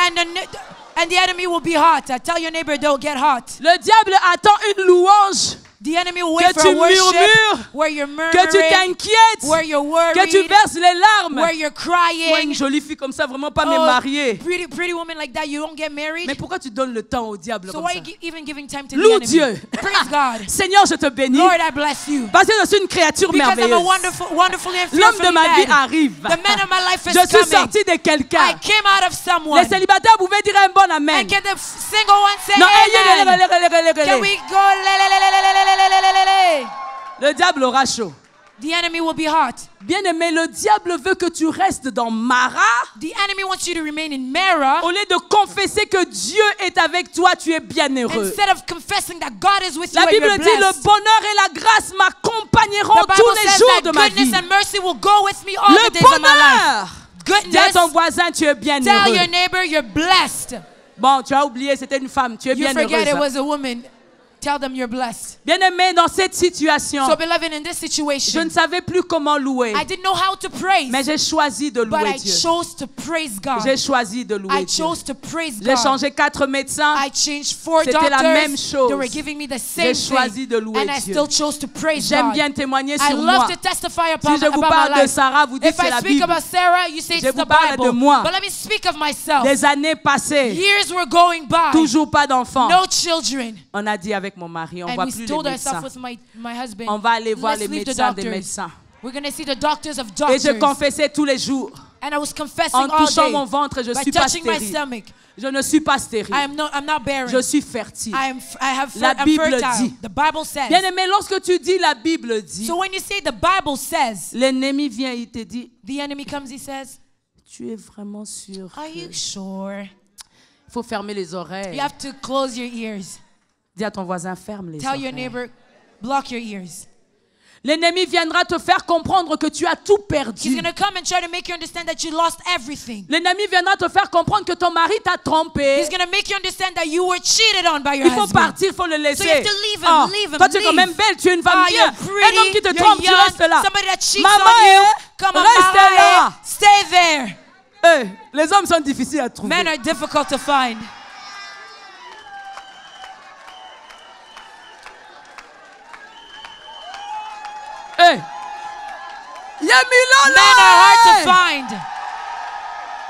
And the enemy will be hot. Tell your neighbor they'll get hot. Le diable attend une louange, The enemy will wait que for tu a worship murmures, where you're que tu murmuring, t'inquiètes, where you're worried, que tu verses les larmes. where you're Moi, une crying. jolie fille comme ça, vraiment pas me Oh, marier. pretty woman like that, you don't get married. Mais pourquoi tu donnes le temps au diable So comme why ça? are you even giving time to Loue the enemy? Dieu. Praise God. Seigneur, je te bénis. Lord, I bless you. Parce que je suis une créature Because I'm a merveilleuse. wonderfully and L'homme de fearfully ma vie man. arrive. The man of my life is Je suis coming. sorti de I quelqu'un. came out of someone. Les célibataires pouvaient dire un bon amen. And can the single one say Non, amen? Can we go? le diable aura chaud. The enemy will be hot. Bien-aimé, le diable veut que tu restes dans Mara. The enemy wants you to remain in Mara. Au lieu de confesser que Dieu est avec toi, tu es bienheureux. Instead of confessing that God is with you La and Bible you're dit, le blessed. bonheur et la grâce m'accompagneront The Bible tous les says jours de that ma goodness vie. and mercy will go with me all Le the days of my life. bonheur. Dis à Goodness, ton voisin, tu es tell bienheureux. your neighbor you're blessed. Bon, tu as oublié, c'était une femme, tu es You forget it bienheureuse. was a woman. Tell them you're blessed. Bien-aimé, dans cette situation, So beloved, in this je situation, ne savais plus comment louer, I didn't know how to praise, mais j'ai choisi de but louer I Dieu. chose to praise God. J'ai choisi de I louer Dieu. chose to praise J'ai God. changé 4 médecins. I changed 4 C'était la même doctors. chose. They were giving me the J'ai same choisi thing. de louer And I Dieu. still chose to praise J'aime God. bien témoigner I sur love moi. to testify Si je vous about parle my de life. Sarah, vous dites If c'est I la speak Bible. about Sarah, you say Je it's vous the parle de Bible. moi. But let me speak of myself. Des années passées, Years were going by. toujours pas d'enfants. No children. On a dit avec mon mari, on And voit we plus les told médecins. ourselves with my husband, On va aller voir let's les leave the médecins des doctors. médecins. We're going to see the doctors of Et je doctors. confessais tous les jours. And I was confessing En all touchant day mon ventre, je by suis pas touching my stérile. stomach. Je ne suis pas stérile. I'm not barren. Je suis fertile. I'm La Bible fertile. dit. The Bible says. Bien-aimé, lorsque tu dis la Bible dit, So when you say the Bible says, l'ennemi vient, il te dit, the enemy comes, he says, tu es vraiment sûr are you sure? Il faut fermer les oreilles. You have to close your ears. Dis à ton voisin, ferme les Tell your oreilles. neighbor, block your ears. L'ennemi viendra te faire comprendre que tu as tout He's perdu. going to come and try to make you understand that you lost everything. L'ennemi viendra te faire comprendre que ton mari t'a trompé. He's going to make you understand that you were cheated on by your Il faut husband. partir, il faut le laisser. So you have to leave him, Oh, leave him, toi, tu es quand leave. même belle, tu es une femme Ah, bien. you're pretty, Un homme qui te you're trompe, tu young, restes là. somebody that cheats Maman, on you, come on, reste là. Mama, stay there. Les hommes sont difficiles à trouver. Men are difficult to find. Men are hard to find.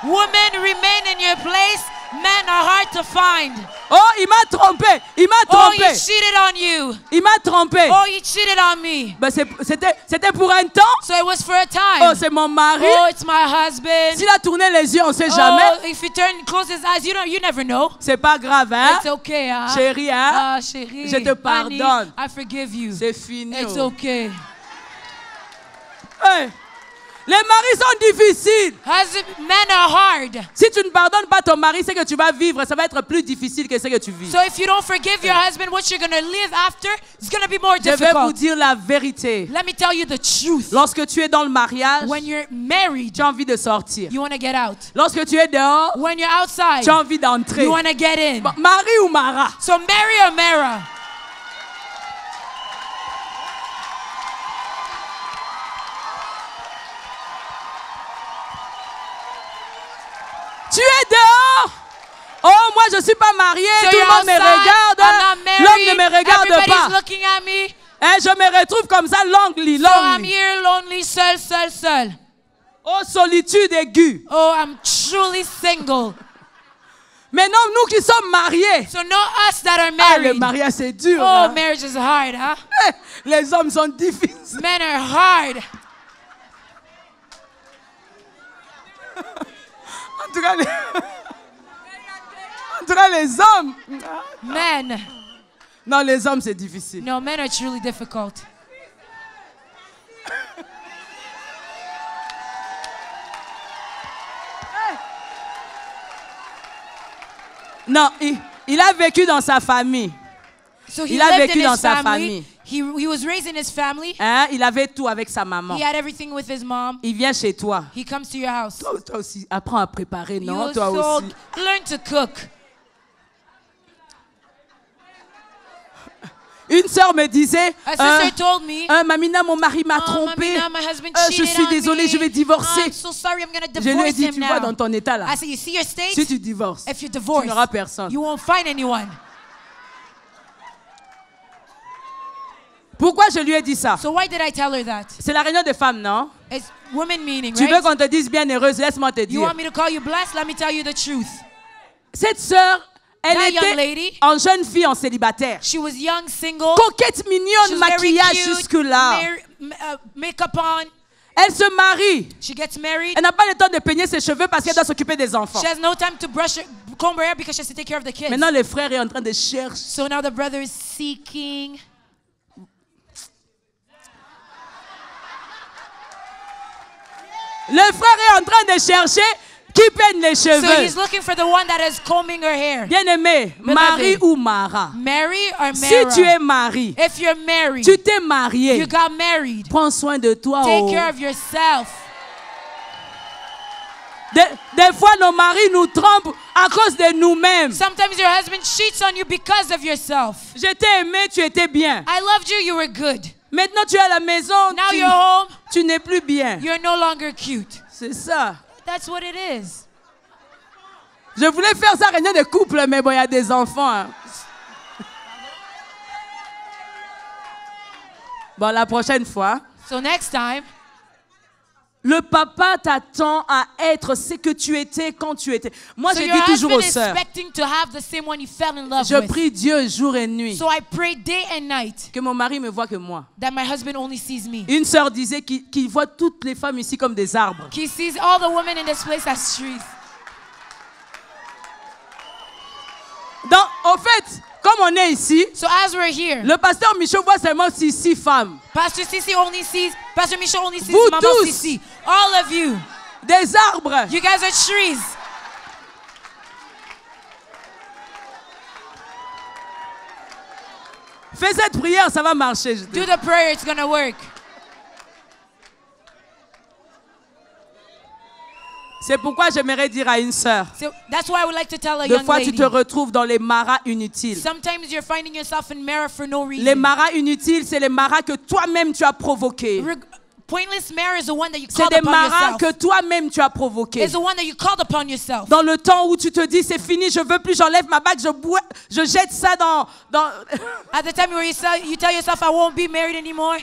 Women remain in your place. Men are hard to find. Oh, il m'a trompé. Il m'a Oh, trompé. he cheated on you. Il m'a trompé. Oh, he cheated on me. Ben, c'était pour un temps. So it was for a Oh, time. c'est mon mari. Oh, it's my husband. S'il a tourné les yeux, on ne sait jamais. Oh, if you close his eyes, you never know. C'est pas grave, hein? It's okay, huh? Chérie, hein? Ah, chérie. Je te Honey, pardonne. I forgive you. C'est fini. It's Oh. okay. Les maris sont difficiles. Men are hard. Si tu ne pardonnes pas ton mari, c'est que tu vas vivre. Ça va être plus difficile que ce que tu vis. So if you don't forgive your husband, what you're going to live after is going to be more Je vais vous difficult. dire la vérité. Let me tell you the truth. Lorsque tu es dans le mariage, When you're married, tu as envie de sortir. you want to get out. Lorsque tu es dehors, When you're outside, tu as envie d'entrer. you want to get in. Marie ou Mara? So Mary or Mara? Tu es dehors. Oh, moi je ne suis pas mariée. So Tout le you're monde me outside, regarde. I'm not married, L'homme ne me regarde everybody's pas. looking at me. Je me retrouve comme ça, lonely, So I'm lonely. here lonely, seul. Oh, solitude aiguë. Oh, I'm truly single. Maintenant, nous qui sommes mariés. So not us that are Le married. mariage c'est dur. Oh, Hein? marriage is hard, huh? Les hommes sont difficiles. Men are hard. En tout cas, les hommes. Men. Non, les hommes, c'est difficile. No, men are truly difficult. Non, il a vécu dans sa famille. So he Il a lived vécu in dans his sa family. famille. He was raised in his family. Hein? Il avait tout avec sa maman. He had everything with his mom. Il vient chez toi. He comes to your house. Toi aussi, apprends à préparer, non? You Toi also aussi. learn to cook. Une sœur me disait, A sister told me, Mamina, mon mari m'a trompé. Mamina, my husband Je cheated suis on désolée, me. je vais divorcer. I'm so sorry, I'm going to Je lui ai divorce dit, him tu vois, now. dans ton état là, I said, you see your state? si tu divorces, If you tu divorce, n'auras personne. you won't find anyone. Pourquoi je lui ai dit ça? So why did I tell her that? C'est la réunion des femmes, non? It's women meaning, Tu veux right? qu'on te dise bien heureuse, laisse-moi te You dire. want me to call you blessed? Let me tell you the truth. Cette sœur, elle That young était lady, en jeune fille, en célibataire. she was young, single. Coquette, She mignonne, was very maquillage cute, jusque-là. makeup on. Elle se marie. She gets married. Elle n'a pas le temps de peigner ses cheveux parce qu'elle doit s'occuper des enfants. She has no time to comb her hair because she has to take care of the kids. Maintenant, le frère est en train de chercher. So now the brother is seeking. Le frère est en train de chercher qui peigne les So cheveux. he's looking for the one that is combing her hair. Bien-aimé, Marie ou Mara. Mary or Si Mara? tu es Marie, If you're married, tu t'es mariée, you got married. prends soin de toi. Take care of yourself. Des fois, nos maris nous trompent à cause de nous-mêmes. Sometimes your husband cheats on you because of yourself. Je t'ai aimé, tu étais bien. I loved you, you were good. Maintenant, tu es à la maison, Now you're home, tu n'es plus bien. you're no longer cute. C'est ça. That's what it is. Je voulais faire ça réunion de couple, mais bon, il y a des enfants. Hein. Bon, la prochaine fois, So next time, le papa t'attend à être ce que tu étais quand tu étais. Moi, so je your dis toujours husband aux is sœurs, expecting to have the same one you fell in love je with. prie Dieu jour et nuit So I pray day and night que mon mari me voit que moi. that my husband only sees me. Une sœur disait qu'il voit toutes les femmes ici comme des arbres. He sees all the women in this place as trees. Donc, au fait, comme on est ici, So as we're here, le pasteur Michaud voit seulement 6 femmes. Pastor Michel only sees Vous Mama tous. Sisi. All of you. Des arbres. You guys are trees. Fais cette prière, ça va marcher. Do the prayer, it's gonna work. C'est pourquoi j'aimerais dire à une sœur, So that's why I would like to tell a des young fois tu lady. te retrouves dans les maras inutiles. Sometimes you're finding yourself in marriage for no reason. Les maras inutiles, c'est les maras que toi-même tu as provoqués. Pointless marriage is the one that you C'est called des upon maras yourself. que toi-même tu as provoqués. It's the one that you called upon yourself. Dans le temps où tu te dis c'est fini, je veux plus, j'enlève ma bague, je jette ça dans At the time where you tell yourself, I won't be married anymore.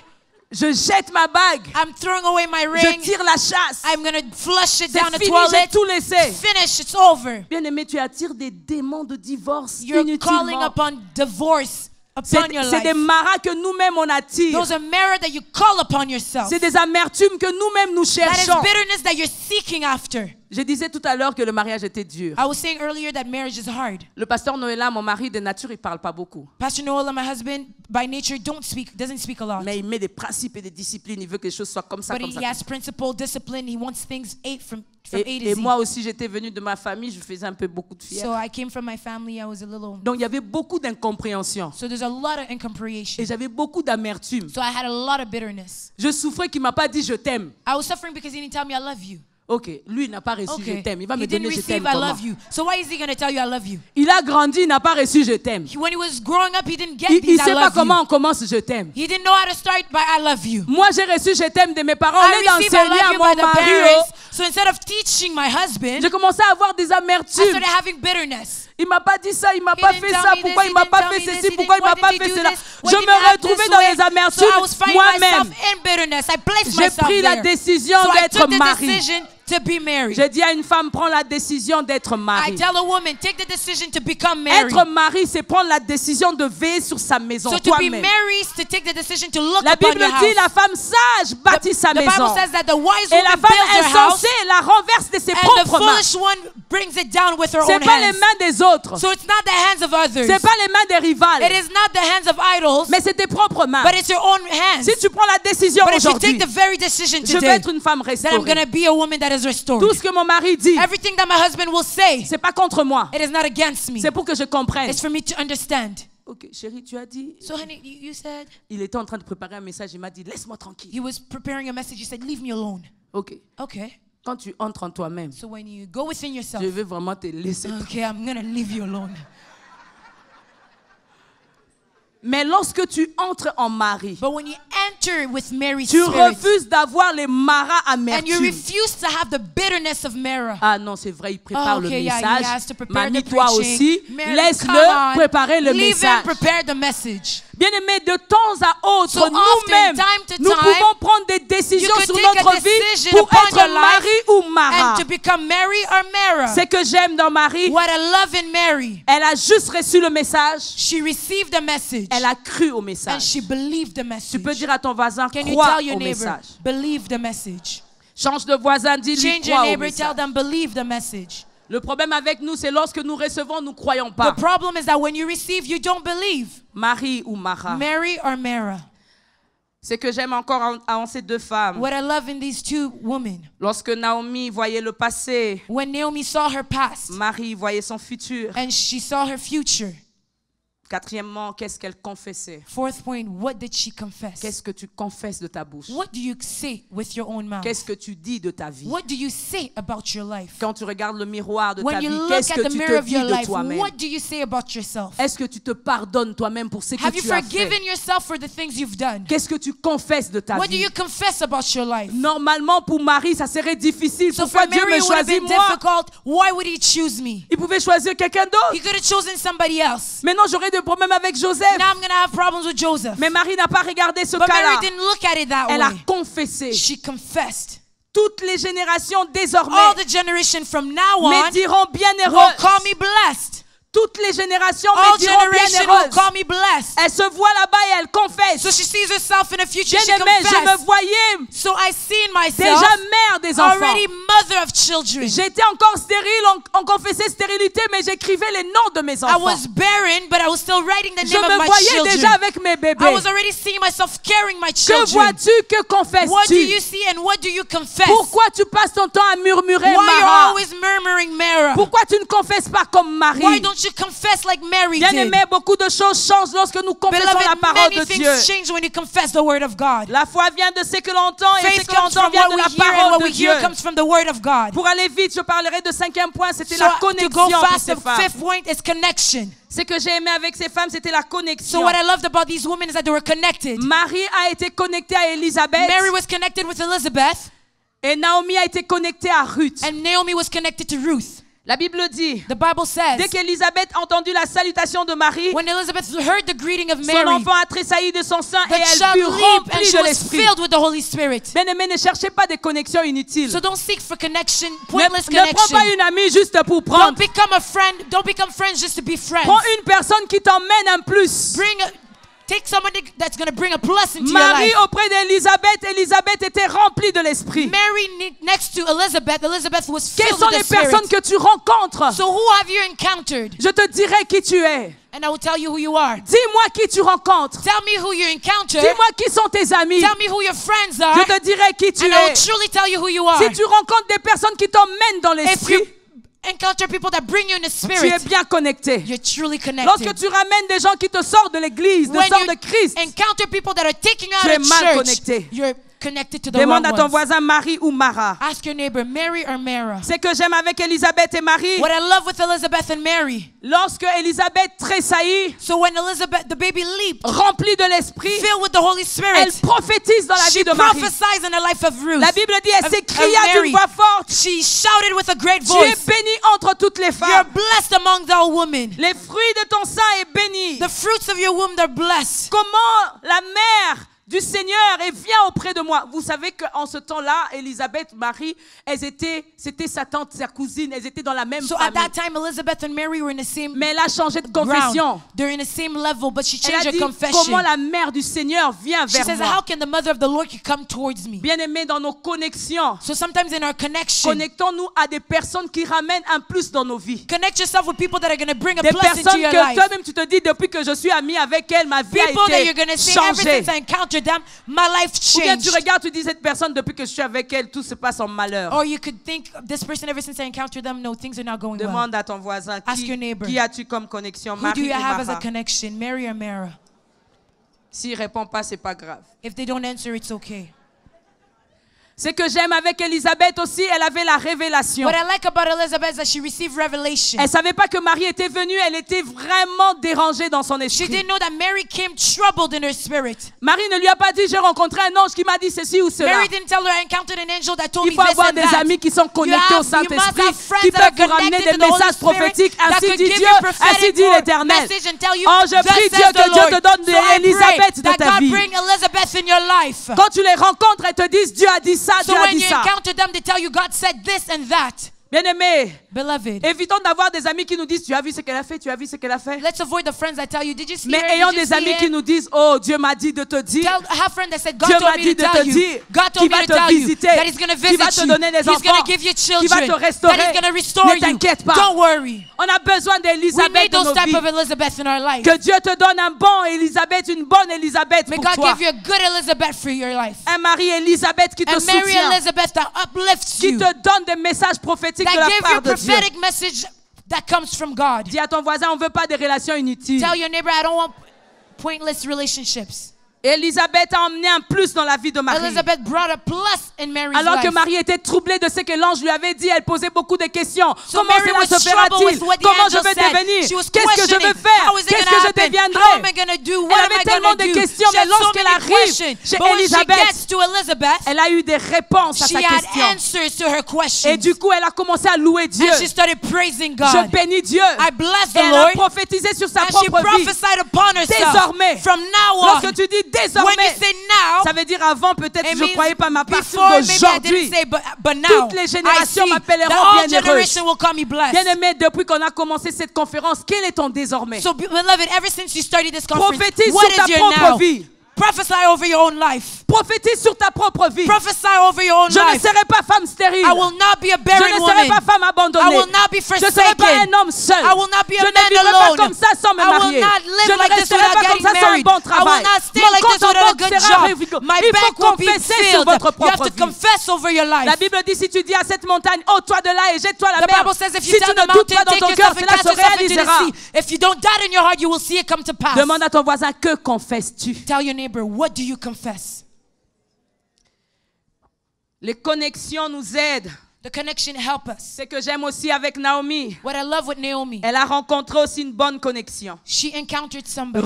je jette ma bague. I'm throwing away my Je ring. tire la chasse. I'm going to flush it C'est down the fini, toilet. j'ai tout laissé. Finish, it's over. Bien-aimé, tu attires des démons de divorce You're calling inutilement. upon divorce upon your C'est des life. maras que nous-mêmes on attire. Those are marrow that you call upon yourself. C'est des amertumes que nous-mêmes nous That is cherchons. bitterness that you're seeking after. Je disais tout à l'heure que le mariage était dur. I was saying earlier that marriage is hard. Le pasteur Noëlla, mon mari de nature, il parle pas beaucoup. Pastor Noel, my husband, by nature, doesn't speak a lot. Mais il met des principes et des disciplines. Il veut que les choses soient comme ça, But comme he ça. has principle, discipline. He wants things from A to Et Z. moi aussi, j'étais venue de ma famille, je faisais un peu beaucoup de So fièvre. I came from my family. I was a little. Donc il y avait beaucoup d'incompréhension. So there's a lot of Et incomprehension. j'avais beaucoup d'amertume. So I had a lot of bitterness. Je souffrais qu'il ne m'a pas dit je t'aime. I was suffering because he didn't tell me I love you. Ok, lui il n'a pas reçu je Okay. t'aime. Il va He me didn't donner je receive t'aime I comment? love you. So why is he going to tell you I love you? Il a grandi, il n'a pas reçu je t'aime. When he was growing up, he didn't get Il these ne I sait pas love comment you. on commence je t'aime. He didn't know how to start by I love you. Moi j'ai reçu je t'aime de mes parents. Au I lieu received I d'enseigner love à you mon by the mari, parents. So instead of teaching my husband, j'ai commencé à avoir des I amertumes. started having bitterness. Il m'a pas dit ça, il m'a He pas didn't fait tell ça, me pourquoi this, il m'a he pas didn't fait tell me ceci, this, pourquoi il m'a why pas did he fait do cela. this? Why Je did he me act retrouvais this dans way? les So I amertumes was finding moi-même. myself in bitterness. I placed J'ai myself pris la there. décision So I d'être took the mari. decision to be married. J'ai dit à une femme, prends la décision d'être I mari. tell a woman, take the decision to become married. Être mari, c'est prendre la décision de veiller sur sa maison, So to be toi-même. married is to take the decision to look La upon Bible your dit, house. la femme sage bâtit sa The Bible maison. says that the wise Et la woman femme builds her house, insensée la renverse de ses and the propres mains. foolish one brings it down with her C'est own pas les hands. mains des autres. So it's not the hands of others. C'est pas les mains des It rivales. is not the hands of idols, Mais c'est tes propres mains. but it's your own hands. Si tu prends la décision But if you aujourd'hui, take the very decision je veux today, être une femme then I'm going restaurée. to be a woman that is restored. Tout ce que mon mari dit, Everything that my husband will say, c'est pas contre moi. it is not against me. C'est pour que je comprenne. It's for me to understand. Ok, chérie, tu as dit. So honey, you said Il était en train de préparer un message. Il m'a dit, laisse-moi tranquille. he was preparing a message. You said, leave me alone. Ok. Okay. Quand tu entres en toi-même, So when you go within yourself, je veux vraiment te laisser. okay, I'm going to leave you alone. Mais lorsque tu entres en mari, But when you enter with Mary's tu spirit, refuses d'avoir les maras and you amertumes. refuse to have the bitterness of Mara. Ah non, c'est vrai, il prépare le Okay, yeah, he has message. to prepare the Mamie, toi preaching. aussi, Mary, come laisse-le on. préparer le Leave him message. prepare the message. Bien-aimés, de temps à autre, So often, nous-mêmes, time to nous time, pouvons prendre des You décisions could sur take a notre vie decision pour upon être your life mari ou mara. and to become Mary or Mara. Ce que j'aime dans Marie, What I love in Mary, elle a juste reçu le message, she received the message elle a cru au and message. she believed the Tu message. peux dire à ton voisin, Can you crois tell your au neighbor, message. believe the message? Change de voisin, dis-lui, Change your crois au neighbor, tell message. them, believe the message. Le problème avec nous, c'est lorsque nous recevons, nous ne croyons The pas. problem is that when you receive, you don't believe. Marie ou Mara. Mary or Mara. Ce que j'aime encore en ces deux femmes, what I love in these two women, lorsque Naomi voyait le passé, when Naomi saw her past Marie voyait son futur. and she saw her future. Quatrièmement, qu'est-ce qu'elle confessait? Fourth point, what did she confess? Qu'est-ce que tu confesses de ta bouche? What do you say with your own mouth? Qu'est-ce que tu dis de ta vie? What do you say about your life? Quand tu regardes le miroir de ta When vie, you look qu'est-ce at que the tu mirror te of dis your de life, toi-même? what do you say about yourself? Est-ce que tu te pardonnes toi-même pour ce que Have you tu as fait? forgiven yourself for the things you've done? Qu'est-ce que tu confesses de ta What do vie? you confess about your life? Normalement, pour Marie, ça serait difficile. So Pourquoi for Dieu Mary, me it would have choisit been moi? difficult. Why would he choose me? Il pouvait choisir quelqu'un d'autre. He could have chosen somebody else. Maintenant, j'aurais des problèmes avec Joseph. Now I'm going to have problems with Joseph. Mais Marie n'a pas regardé ce But cas-là. Mary didn't look at it that Elle a way. confessé. She confessed. Toutes les générations désormais All the generation from now me on diront will bienheureuse. call me blessed. Toutes les générations All me diront generation will bienheureuse. call me blessed. Elle se voit là-bas et elle confesse. So she sees herself in the future. She Bien-aimée, je me confessed. voyais So I seen myself déjà mère des enfants. already mother of children. J'étais encore stérile, on confessait stérilité, mais j'écrivais les noms de mes I enfants. was barren, but I was still writing the Je name of me my voyais children. déjà avec mes I bébés. was already seeing myself carrying my Que children. vois-tu, que What do confesses-tu? you see and what do you confess? Pourquoi tu passes ton temps à murmurer, Why you're Mara? always murmuring, Mara? Pourquoi tu ne confesses pas comme Marie? Why don't you confess like Mary did? Bien-aimé, beaucoup de choses changent lorsque nous confessons la Beloved, parole many de things Dieu. change when you confess the word of God. La foi vient de ce que l'on entend et ce Faith que l'on comes entend from vient what de we la hear, and parole what de we Dieu. hear comes from the word of God. Pour aller vite, je parlerai de cinquième point, c'était So la to go connexion de fast, ces the femmes. fifth point is connection. Ce que j'ai aimé avec ces femmes, c'était la So connexion. what I loved about these women is that they were connected. Marie a été connectée à Élisabeth Mary was connected with Elizabeth, et Naomi a été connectée à Ruth. and Naomi was connected to Ruth. La Bible dit, The Bible dès says, qu'Élisabeth a entendu la salutation de Marie, when Elizabeth heard the greeting of son Mary, enfant a tressailli de son sein et the elle child fut leaped and remplie she de was l'esprit. filled with the Holy Spirit. Bien-aimés, ne cherchez pas des connexions inutiles. So don't seek for connection, Ne pointless prends pas connection. une amie juste pour Don't prendre. become a friend. Don't become friends just to be friends. Prends une personne qui t'emmène un plus. Take somebody that's going to bring a plus into your Marie life. auprès d'Élisabeth, Élisabeth était remplie de l'esprit. Mary next to Elizabeth, Elizabeth was Quelles filled sont with les the Spirit. personnes que tu rencontres? So who have you encountered? Je te dirai qui tu es. And I will tell you who you are. Dis-moi qui tu rencontres. Tell me who you encounter. Dis-moi qui sont tes amis. Tell me who your friends are. Je te dirai qui tu And I will es. truly tell you who you are. Si tu rencontres des personnes qui t'emmènent dans If l'esprit, you encounter people that bring you in the tu es Spirit, bien connecté. you're truly connected. Lorsque tu ramènes des gens qui te sortent de l'église, When sortent you de Christ, encounter people that are taking you tu out es of mal church, connecté. you're connected to the wrong demande à ton ones. voisin Marie ou Mara. Ask your neighbor, Mary or Mara. Ce que j'aime avec Élisabeth et Marie, What I love with Elizabeth and Mary, lorsque Élisabeth tressaillit, so when Elizabeth, the baby leaped, remplie de l'esprit, filled with the Holy elle Spirit, prophétise dans la she vie de Marie. prophesies in the life of Ruth. La Bible dit, elle of s'écria Mary. d'une voix forte, She shouted with a great tu es voice, bénie entre toutes les you're femmes. blessed among all women. Les fruits de ton sein est béni. The fruits of your womb are blessed. Comment la mère du Seigneur et viens auprès de moi. Vous savez qu'en ce temps-là, Élisabeth, Marie, c'était sa tante, sa cousine, elles étaient dans la même So at famille. that time, Elizabeth and Mary were in the same Mais elle a changé de confession. ground. They're in the same level, but she Elle changed a her dit, confession. comment la mère du Seigneur vient She vers says, moi. how can the mother of the Lord come towards me? Bien-aimés, dans nos connexions, So sometimes in our connection, connectons-nous à des personnes qui ramènent un plus dans nos vies. connect yourself with people that are going to bring a Des plus into personnes your que life. toi-même tu te dis, depuis que je suis amie avec elle, ma vie a People that you're été going to say, ever changée. since I encountered them, my life Ou bien tu changed. regardes, tu dis, cette personne, depuis que je suis avec elle, tout se passe en malheur. Or you could think, this person, ever since I encountered them, no, things are not going well. Demande à ton voisin, Ask your neighbor. qui as-tu comme connexion, Who do Marie you ou have as a Mara? connection, Mary or Mara? S'il ne répond pas, c'est pas grave. If they don't answer, it's okay. Ce que j'aime avec Élisabeth aussi, elle avait la révélation. What I like about Elizabeth is that she received revelation. Elle ne savait pas que Marie était venue, elle était vraiment dérangée dans son She esprit. didn't know that Mary came troubled in her spirit. Marie ne lui a pas dit, j'ai rencontré un ange qui m'a dit ceci ou cela. Mary didn't tell her, I encountered an angel that told Il me faut this avoir and des that. amis qui sont connectés au Saint-Esprit, qui that are peuvent vous ramener connected des to the Holy messages Spirit prophétiques. that Ainsi could dit give Dieu, you ainsi prophetic dit l'Éternel. message and tell you, Oh, je thus prie says Dieu the que Dieu Lord. te donne So I Élisabeth pray de that ta God vie. bring Elizabeth in your life. Quand tu les rencontres, elles te disent, Dieu a dit ça, So Dieu a when dit you ça. encounter them, they tell you God said this and that. Bien-aimés, Beloved, évitons d'avoir des amis qui nous disent, tu as vu ce qu'elle a fait, tu as vu ce qu'elle a fait. let's avoid the friends that tell you, did you see Mais her? ayons Did you des amis see qui him? nous disent, oh, Dieu m'a dit de te dire, Have friends that said, God Dieu told m'a me dit to de tell te you. dire God qu'il told me va to te tell you visiter, that He's going to qu'il va visit te you. donner des He's going enfants, to give you qu'il va children. te restaurer. That He's going to restore Ne you. t'inquiète pas. Don't worry. On a besoin We d'Élisabeth need dans those nos type of vies. Elizabeth in our life. Que Dieu te donne un bon Élisabeth, une bonne Élisabeth May pour God toi. give you a good Elizabeth for your life. Un mari Élisabeth qui te And Mary soutient, Elizabeth that uplifts qui you. te donne des messages prophétiques de That la give you part a de Dieu. prophetic message that comes from God. Dis à ton voisin, on ne veut pas des relations inutiles. Tell your neighbor, I don't want pointless relationships. Élisabeth a emmené un plus dans la vie de Marie. Elizabeth brought a plus in Mary's Alors que life. Marie était troublée de ce que l'ange lui avait dit, elle posait beaucoup de questions. So Comment Mary cela was se troubled fera-t-il? with what the Comment je angel vais said. devenir? She was Qu'est-ce que je vais questioning. faire? How is it Qu'est-ce gonna que je happen? deviendrai? How am I going to do? What Elle am avait I tellement going to de do? questions, She mais had so lorsqu'elle many arrive questions. chez But when she Élisabeth, gets to Elizabeth, elle a eu des réponses à she sa had question. answers to her questions. Et du coup, elle a commencé à louer Dieu. And she started praising God. Je bénis Dieu. I bless Et the elle a Lord. prophétisé sur sa And she propre vie. prophesied upon herself. Désormais. From now on. Lorsque tu dis When you désormais, say now, ça veut dire avant peut-être it je ne means croyais pas ma partie before, maybe I d'aujourd'hui. didn't say, but now, Toutes les I générations see m'appelleront that all bienheureuse. generation will call me blessed. Bien-aimé, depuis qu'on a commencé cette conférence, quel est ton désormais? So, beloved, ever since you started this conference, Prophétise what sur ta is your propre now? vie. Prophesy over your own life. Prophétise sur ta propre vie. Prophesy over your own Je ne life. serai pas femme stérile. I will not be a Je barren ne serai woman. pas femme abandonnée. I will not be Je ne serai pas forsaken. un homme seul. I will not be a Je ne man vivrai alone. pas comme ça sans me I will marier. not Je live ne like this resterai without pas comme getting ça sans un married. bon I travail. will not stay Mon like compte this en without a banque good sera job. rigoureux. My Il faut bank will be confesser sur filled. votre You have propre to vie. confess over your life. La Bible dit, si tu dis à cette montagne, ôte-toi de là et jette-toi à la The mer. Bible says if Si you tu tell ne the doutes mountain, pas dans take ton cœur, yourself and cela cast se yourself into réalisera. the sea. If you don't doubt in your heart, you will see it come to pass. Demande à ton voisin, que confesses-tu? Tell your neighbor, what do you confess? Les connexions nous aident. The connection help us. Ce que j'aime aussi avec Naomi, What I love with Naomi, elle a rencontré aussi une bonne connexion. she encountered somebody,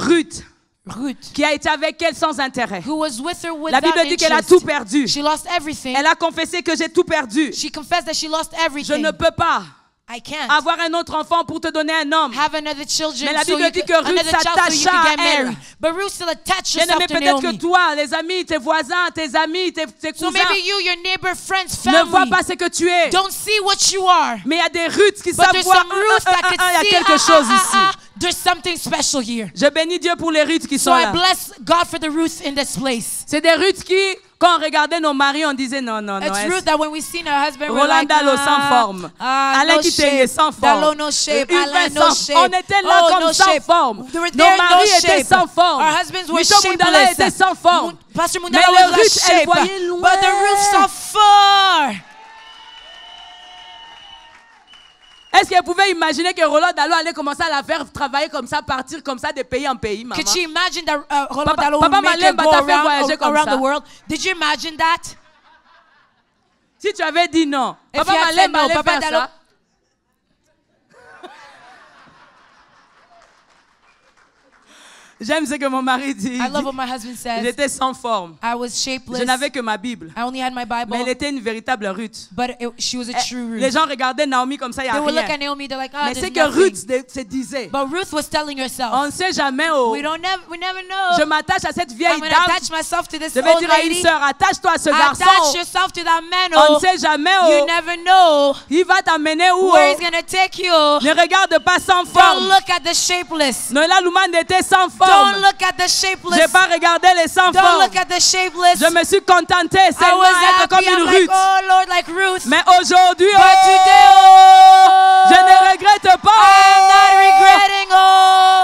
Ruth, qui a été avec elle sans intérêt. who was with her La without Bible dit qu'elle a interest. tout perdu. She lost everything. Elle a confessé que j'ai tout perdu. She confessed that she lost Je everything. ne peux pas I can't avoir un autre enfant pour te donner un homme. have another children Mais la so Bible you dit could, que Ruth another child so you s'attacha could get à elle. married. But Ruth still attached Bien herself aimé, to peut-être que Naomi. toi, les amis, tes voisins, tes amis, tes So cousins maybe you, your neighbor, friends, ne voient family pas ce que tu es. don't see what you are. Mais il y a des Ruth qui But savent there's voir. some Ruth that Il y a can see, quelque chose ici. there's something special here. Je bénis Dieu pour les Ruth qui So sont I là. bless God for the Ruth in this place. C'est des Ruth qui, quand on regardait nos maris, on disait non, non, non. It's elle- Ruth that when we seen her husband, we're like, Rolanda l'eau sans forme. Alain no qui shape. était sans Dalo forme. no shape. Yves Alain sans- no shape. On était là Oh, comme no sans shape. forme. They were Nos there, no maris étaient shape. sans forme. Our husbands were Michel Moundala shapeless. était sans forme. Pastor Mais Mundala les was Ruth, like elles shape. voyaient loin. But the Ruth saw far. Est-ce qu'elle pouvait imaginer que Roland Dalo allait commencer à la faire travailler comme ça, partir comme ça de pays en pays, maman? Could she imagine that Roland Papa- Dalo Papa would make her Malemba go t'a fait voyager around, comme around ça. the world? Did you imagine that? Si tu avais dit non, If Papa you had said Malemba no, allait Papa faire Dalo- ça. J'aime ce que mon mari dit. I love what my husband says. J'étais sans forme. I was Je shapeless. n'avais que ma Bible. I only had my Mais elle Bible. était une véritable Ruth. But she was a true Les Ruth. gens regardaient Naomi comme ça, il n'y They a would look at rien. Naomi, they're like, ah, Mais there's c'est que nothing. Ruth se disait, But Ruth was telling herself, on ne sait jamais, oh, we never know. je m'attache à cette vieille I'm going to dame. attach myself to this Je vais old dire à une lady. sœur, attache-toi à ce Attach garçon. yourself to that man. On ne Oh, sait jamais, you oh, never know il va t'amener où. where Oh. he's going to take you. Ne regarde pas sans Don't forme. look at the shapeless. Noëlla Louman était sans Don't forme. look at the Je shapeless. n'ai pas regardé les sans Don't forme. look at the shapeless. Je me suis contentée I seulement was être comme happy. I'm une like, Ruth. oh Lord, like Ruth. Mais aujourd'hui, But oh, today, oh, je ne regrette pas. I'm not regretting. Oh,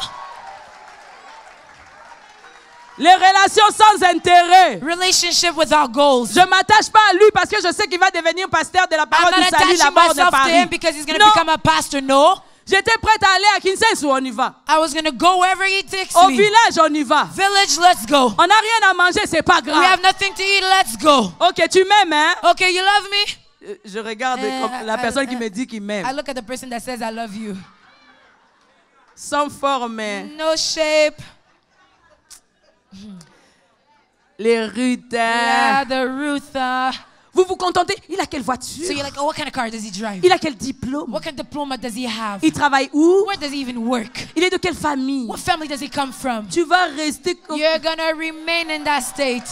Les relations sans intérêt. relationship without goals. Je ne m'attache pas à lui parce que je sais qu'il va devenir pasteur de la I'm parole not du salut attaching là-bas de myself to Paris. him because he's going to Non, become a pastor. No, j'étais prête à aller à Kinshasa, on y va. I was going to go wherever he takes Au me. village, on y va. Village, let's go. On n'a rien à manger, c'est pas We grave. have nothing to eat. Let's go. Ok, tu m'aimes, hein? Okay, you love me? Je regarde comme la personne qui me dit qu'il m'aime. I look at the person that says I love you. Sans forme, mais No shape. les Ruth. Yeah, the Ruth. Vous vous contentez? Il a quelle voiture? So you're like, oh, what kind of car does he drive? Il a quel diplôme? What kind of diploma does he have? Il travaille où? Where does he even work? Il est de quelle famille? What family does he come from? Tu vas rester comme... You're gonna remain in that state.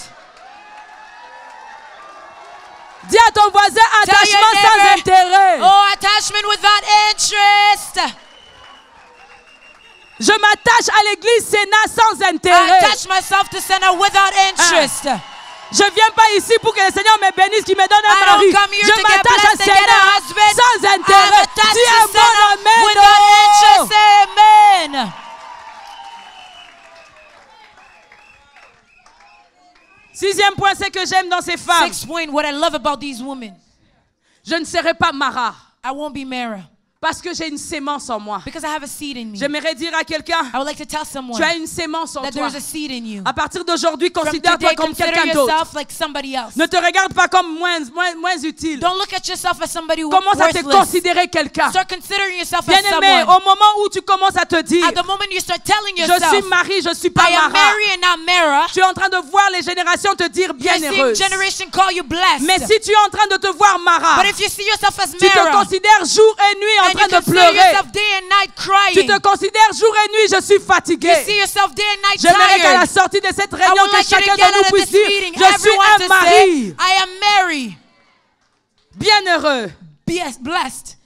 Dis à ton voisin, Tell your attachement sans neighbor, intérêt. oh, attachment without interest. Je m'attache à l'église Sénat sans I intérêt. attach myself to Senna without interest. Je viens pas ici pour que le Seigneur me bénisse, qu'il me donne un I mari. don't come here Je to get m'attache à blessed and get a Sénat husband. sans I'm intérêt. attached Dis to un bon Senna amen. without Oh. interest. Amen. Sixième point, c'est que j'aime dans ces femmes. 6th point, what I love about these women. Je ne serai pas Mara I won't be Mara parce que j'ai une sémence en moi. because I have a seed in me. J'aimerais dire à quelqu'un, I would like to tell someone tu as une sémence en that toi. there is a seed in you. À partir d'aujourd'hui, From considère-toi today, comme consider quelqu'un d'autre. yourself like somebody else. Ne te regarde pas comme moins utile. Don't look at yourself as somebody who Commence à te worthless. considérer quelqu'un. Start considering yourself as Bien-aimé, someone. au moment où tu commences à te dire, At the moment you start telling je yourself, suis Marie, je suis pas I am Mara. Mary and not Mara, Tu es en train de voir les générations te dire you're seeing bienheureuse. generation call you blessed. Mais si tu es en train de te voir Mara, But if you see yourself as tu te Mara, considères jour et nuit en and you train de consider pleurer. yourself day and night Tu crying, te considères jour et nuit, je suis you see fatigué. yourself day and night J'aimerais qu'à la tired, sortie de cette I réunion, would que like you chacun to get de out nous of puisse this dire, meeting, je suis everyone un to say, mari I am Mary, bienheureux. blessed.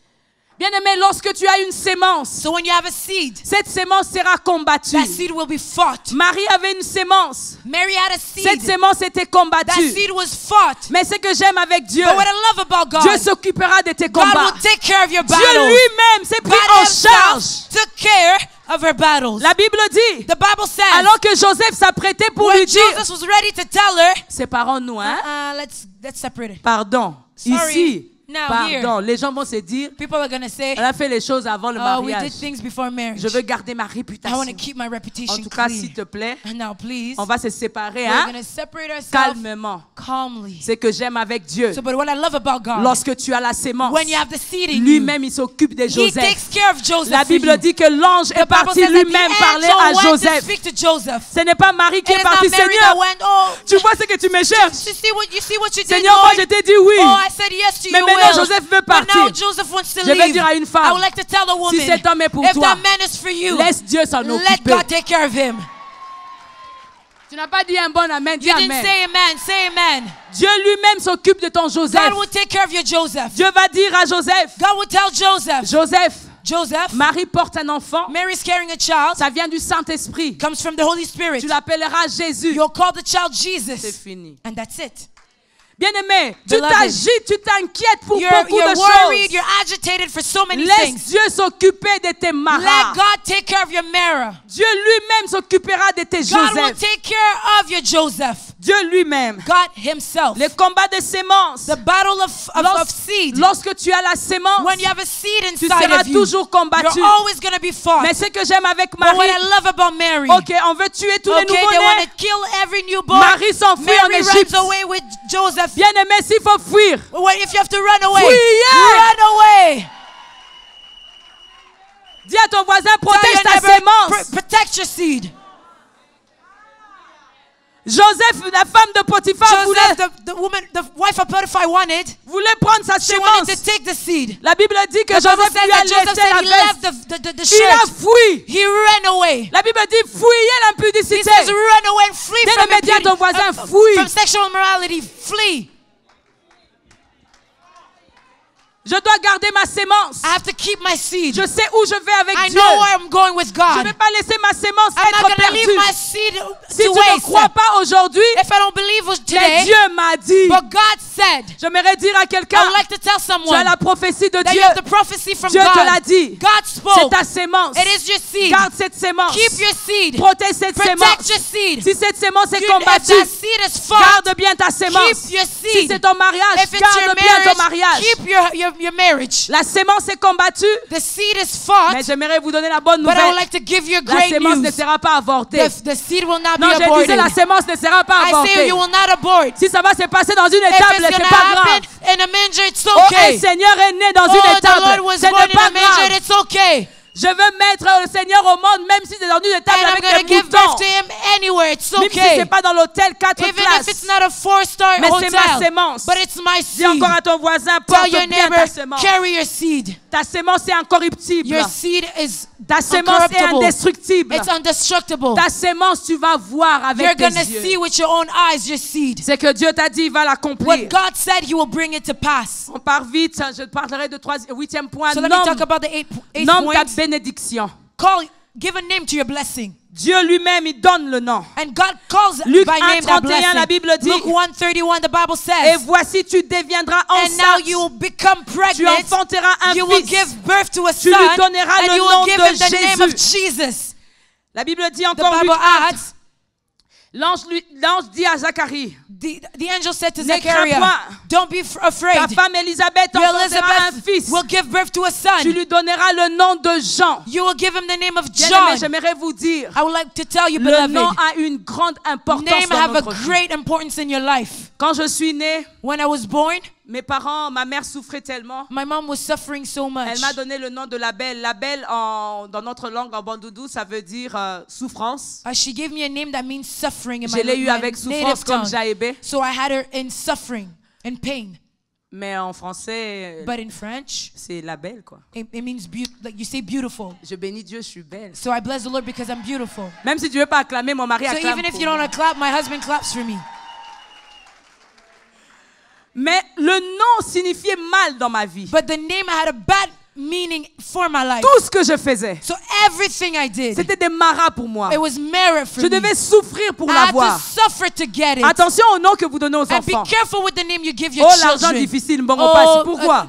Bien-aimé, lorsque tu as une sémence, So when you have a seed, cette sémence sera combattue. that seed will be fought. Marie avait une sémence. Mary had a Cette seed. sémence était That combattue. seed was fought. Mais ce que j'aime avec Dieu, But what I love about God, Dieu s'occupera de tes God combats. will take care of your Dieu battles. lui-même s'est pris God en himself charge. took care of her battles. La Bible dit, The Bible says, alors que Joseph s'apprêtait pour when lui dire, Jesus was ready to tell her, séparons-nous, hein? let's separate it. Pardon. Sorry. Ici, Now, pardon. Les gens vont se dire, People are going to say, elle a fait les choses avant le oh, we mariage. did things before marriage. Je veux garder ma I want réputation. to keep my En reputation tout cas, clean. s'il te plaît, And now, please, on va se séparer, we're hein? going to separate ourselves Calmement. calmly. C'est que j'aime avec Dieu. So, but what I love about God, Lorsque tu as la sémence, when you have the seed in you, lui-même, il s'occupe de He Joseph. takes care of Joseph. La for Bible you. dit que l'ange The est Bible parti says that lui-même the parler angel à went to Joseph. speak to Joseph. Ce n'est pas Marie qui It est is not partie. Mary that Seigneur, went, oh, tu vois ce que tu me cherches. you see what you did, Seigneur, moi Lord? je t'ai dit oui. Oh, I said yes to Mais your maintenant, will. Joseph veut But now partir. Joseph wants to Je vais leave. dire à une I femme, would like to tell a woman, si cet homme est pour if toi, that man is for you, laisse Dieu s'en let occuper. God take care of him. Tu n'as pas dit un bon amen, dis You didn't amen. say amen. Say amen. Dieu lui-même s'occupe de ton Joseph. God will take care of your Joseph. Dieu va dire à Joseph, God will tell Joseph, Joseph, Marie porte un enfant, Mary's carrying a child, ça vient du Saint-Esprit. comes from the Holy Spirit. Tu l'appelleras Jésus. You'll call the child C'est Jesus. fini. And that's it. Bien-aimé, tu Beloved, t'agites, tu t'inquiètes pour You're beaucoup de worried, choses. you're agitated for so many Laisse things. Dieu s'occuper de tes maras. Let God take care of your Mara. Dieu lui-même s'occupera de tes God will Joseph. take care of your Joseph. Dieu lui-même. God himself. Les combats de sémences. The battle of seed. Lorsque tu as la sémence, When you have a seed tu inside seras of you, toujours combattu. you're always going to be fought. Mais ce que j'aime avec But what Marie, I love about Mary, ok, on veut tuer tous les okay, they want nouveau-nés. to kill every newborn. Marie s'enfuit en Mary Égypte. runs away with Joseph. Bien-aimé, s'il faut fuir, What if you have to run away? Fuyez. Run away. dis à ton voisin, Tell protège your ta neighbor, sémence. protect your seed. Joseph, la femme de Potiphar, Joseph, the wife of Potiphar voulait prendre sa she wanted sémence. to take the seed. La Bible dit que The Bible Joseph says lui a that Joseph laissé said la he left veste. the Il a shirt. fui. He ran away. La Bible dit fuyez He l'impudicité. says run away and flee Bien from aimé, dis à ton voisin, fuis. from sexual immorality. Flee. Je dois garder ma sémence. I have to keep my seed. Je sais où je vais avec I Dieu. know where I'm going with Je God. ne vais pas laisser ma sémence I'm not être going to leave perdue. my seed Si tu to ne waste. crois pas aujourd'hui, If I don't believe mais today, Dieu m'a dit. but God said, J'aimerais dire à quelqu'un, I would like to tell tu as someone la prophétie de that Dieu. you have the prophecy from Dieu te l'a God. dit. God C'est spoke. ta sémence. It is your seed. Garde cette sémence. Keep your seed. Protège cette Protect sémence. your seed. Si cette sémence est If combattue, that seed is fought, garde bien ta sémence. keep your Si seed. c'est ton mariage, If it's your garde bien ton marriage, mariage. keep your marriage. La sémence est combattue, The seed is fought, mais j'aimerais vous donner la bonne but I would nouvelle. like to give you La great sémence ne news. sera pas avortée. The seed will not Non, be je aborted. disais la sémence ne sera pas I say avortée. you will not abort. Si ça va se passer dans une If étable, it's c'est going to pas grave. happen in a manger, it's Oh, okay. un Seigneur est né dans Oh, une the étable. Lord was Ce born n'est in pas a manger, grave. it's okay. Je veux mettre le Seigneur au monde, même si c'est dans une étable And I'm avec going to des give birth moutons. to him anywhere, it's Même si okay. c'est pas dans l'hôtel 4 Even classes. if it's not a 4-star Mais c'est ma hotel, sémence. but it's my Dis encore seed. à ton voisin, Tell porte your bien neighbor, ta sémence. carry your seed. Ta sémence est incorruptible. Your seed is Ta sémence est uncorruptible. indestructible. It's indestructible. Ta sémence, tu vas voir You're avec tes going to yeux. see with your own eyes your seed. C'est que Dieu t'a dit, il va What l'accomplir. God said, He will bring it to pass. On part vite, je parlerai de 8e point. So let me talk about the eighth Nomme ta point. bénédiction. Give a name to your blessing. Dieu lui-même, il donne le nom. And God calls Luc by name that 1:31, la Bible blessing. dit, Luke 1:31, the Bible Et says, voici, tu deviendras and now enceinte. you will become Tu pregnant. enfanteras un You will fils. give birth to a Tu son. lui donneras And le you nom will give de him the name of Jésus. Jesus. La Bible dit The encore, Bible Luc 1, adds, l'ange dit à Zacharie, the angel said to Ne crains Zechariah, point. don't be ta afraid. femme Élisabeth Your enfantera un Elizabeth fils. will give birth to a Tu son. lui donneras le nom de Jean. You will give him the name of Bien-aimé, John. j'aimerais vous dire, I would like to tell you, le beloved, nom a une grande importance name dans have a notre vie. great importance in your life. Quand je suis née, When I was born, ma mère souffrait tellement. my mom was suffering so much. Elle m'a donné le nom de Label. Label, dans notre langue, en bandoudou, ça veut dire souffrance. She gave me a name that means suffering in Je l'ai eu my avec native souffrance comme tongue. Jaébé. So I had her in suffering and pain. Mais en français, But in French, c'est Label, quoi. it means like you say beautiful. Je bénis Dieu, je suis belle. So I bless the Lord because I'm beautiful. Même si tu ne veux pas acclamer, mon mari So acclame even if pour you don't moi. clap, my husband claps for me. Mais le nom signifiait mal dans ma vie. But the name had a bad meaning for my life. Tout ce que je faisais, So everything I did, c'était des maras pour moi. it was merit for Je me. devais souffrir pour I had to l'avoir. suffer to get it. Attention au nom que vous donnez aux And be enfants. careful with the name you give your Oh, l'argent children. difficile, bon, on passe. Pourquoi?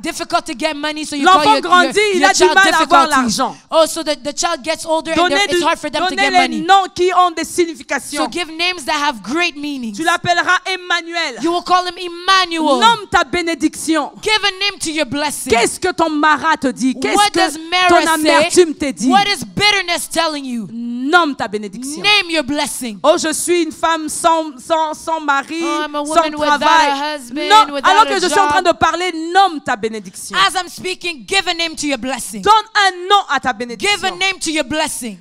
Difficult to get money, so you L'enfant call your grandit, il your a du child mal à avoir difficulty. l'argent. Oh, so the child gets older and it's hard for them to get Donnez money. les noms qui ont des So significations. give names that have great meanings. Tu l'appelleras Emmanuel. You will call him Emmanuel. Nomme ta bénédiction. Give a name to your blessing. Qu'est-ce que ton marat te dit? What Qu'est-ce does que Mara ton say? amertume te dit? What is bitterness telling you? Nomme ta bénédiction. Name your blessing. Oh, je suis une femme sans mari, Oh, I'm a sans woman without travail. a husband, Non, without alors a que je suis en job. train de parler, nomme ta bénédiction. As I'm speaking, give a name to your blessing. Donne un nom à ta Give a bénédiction. name to your blessing.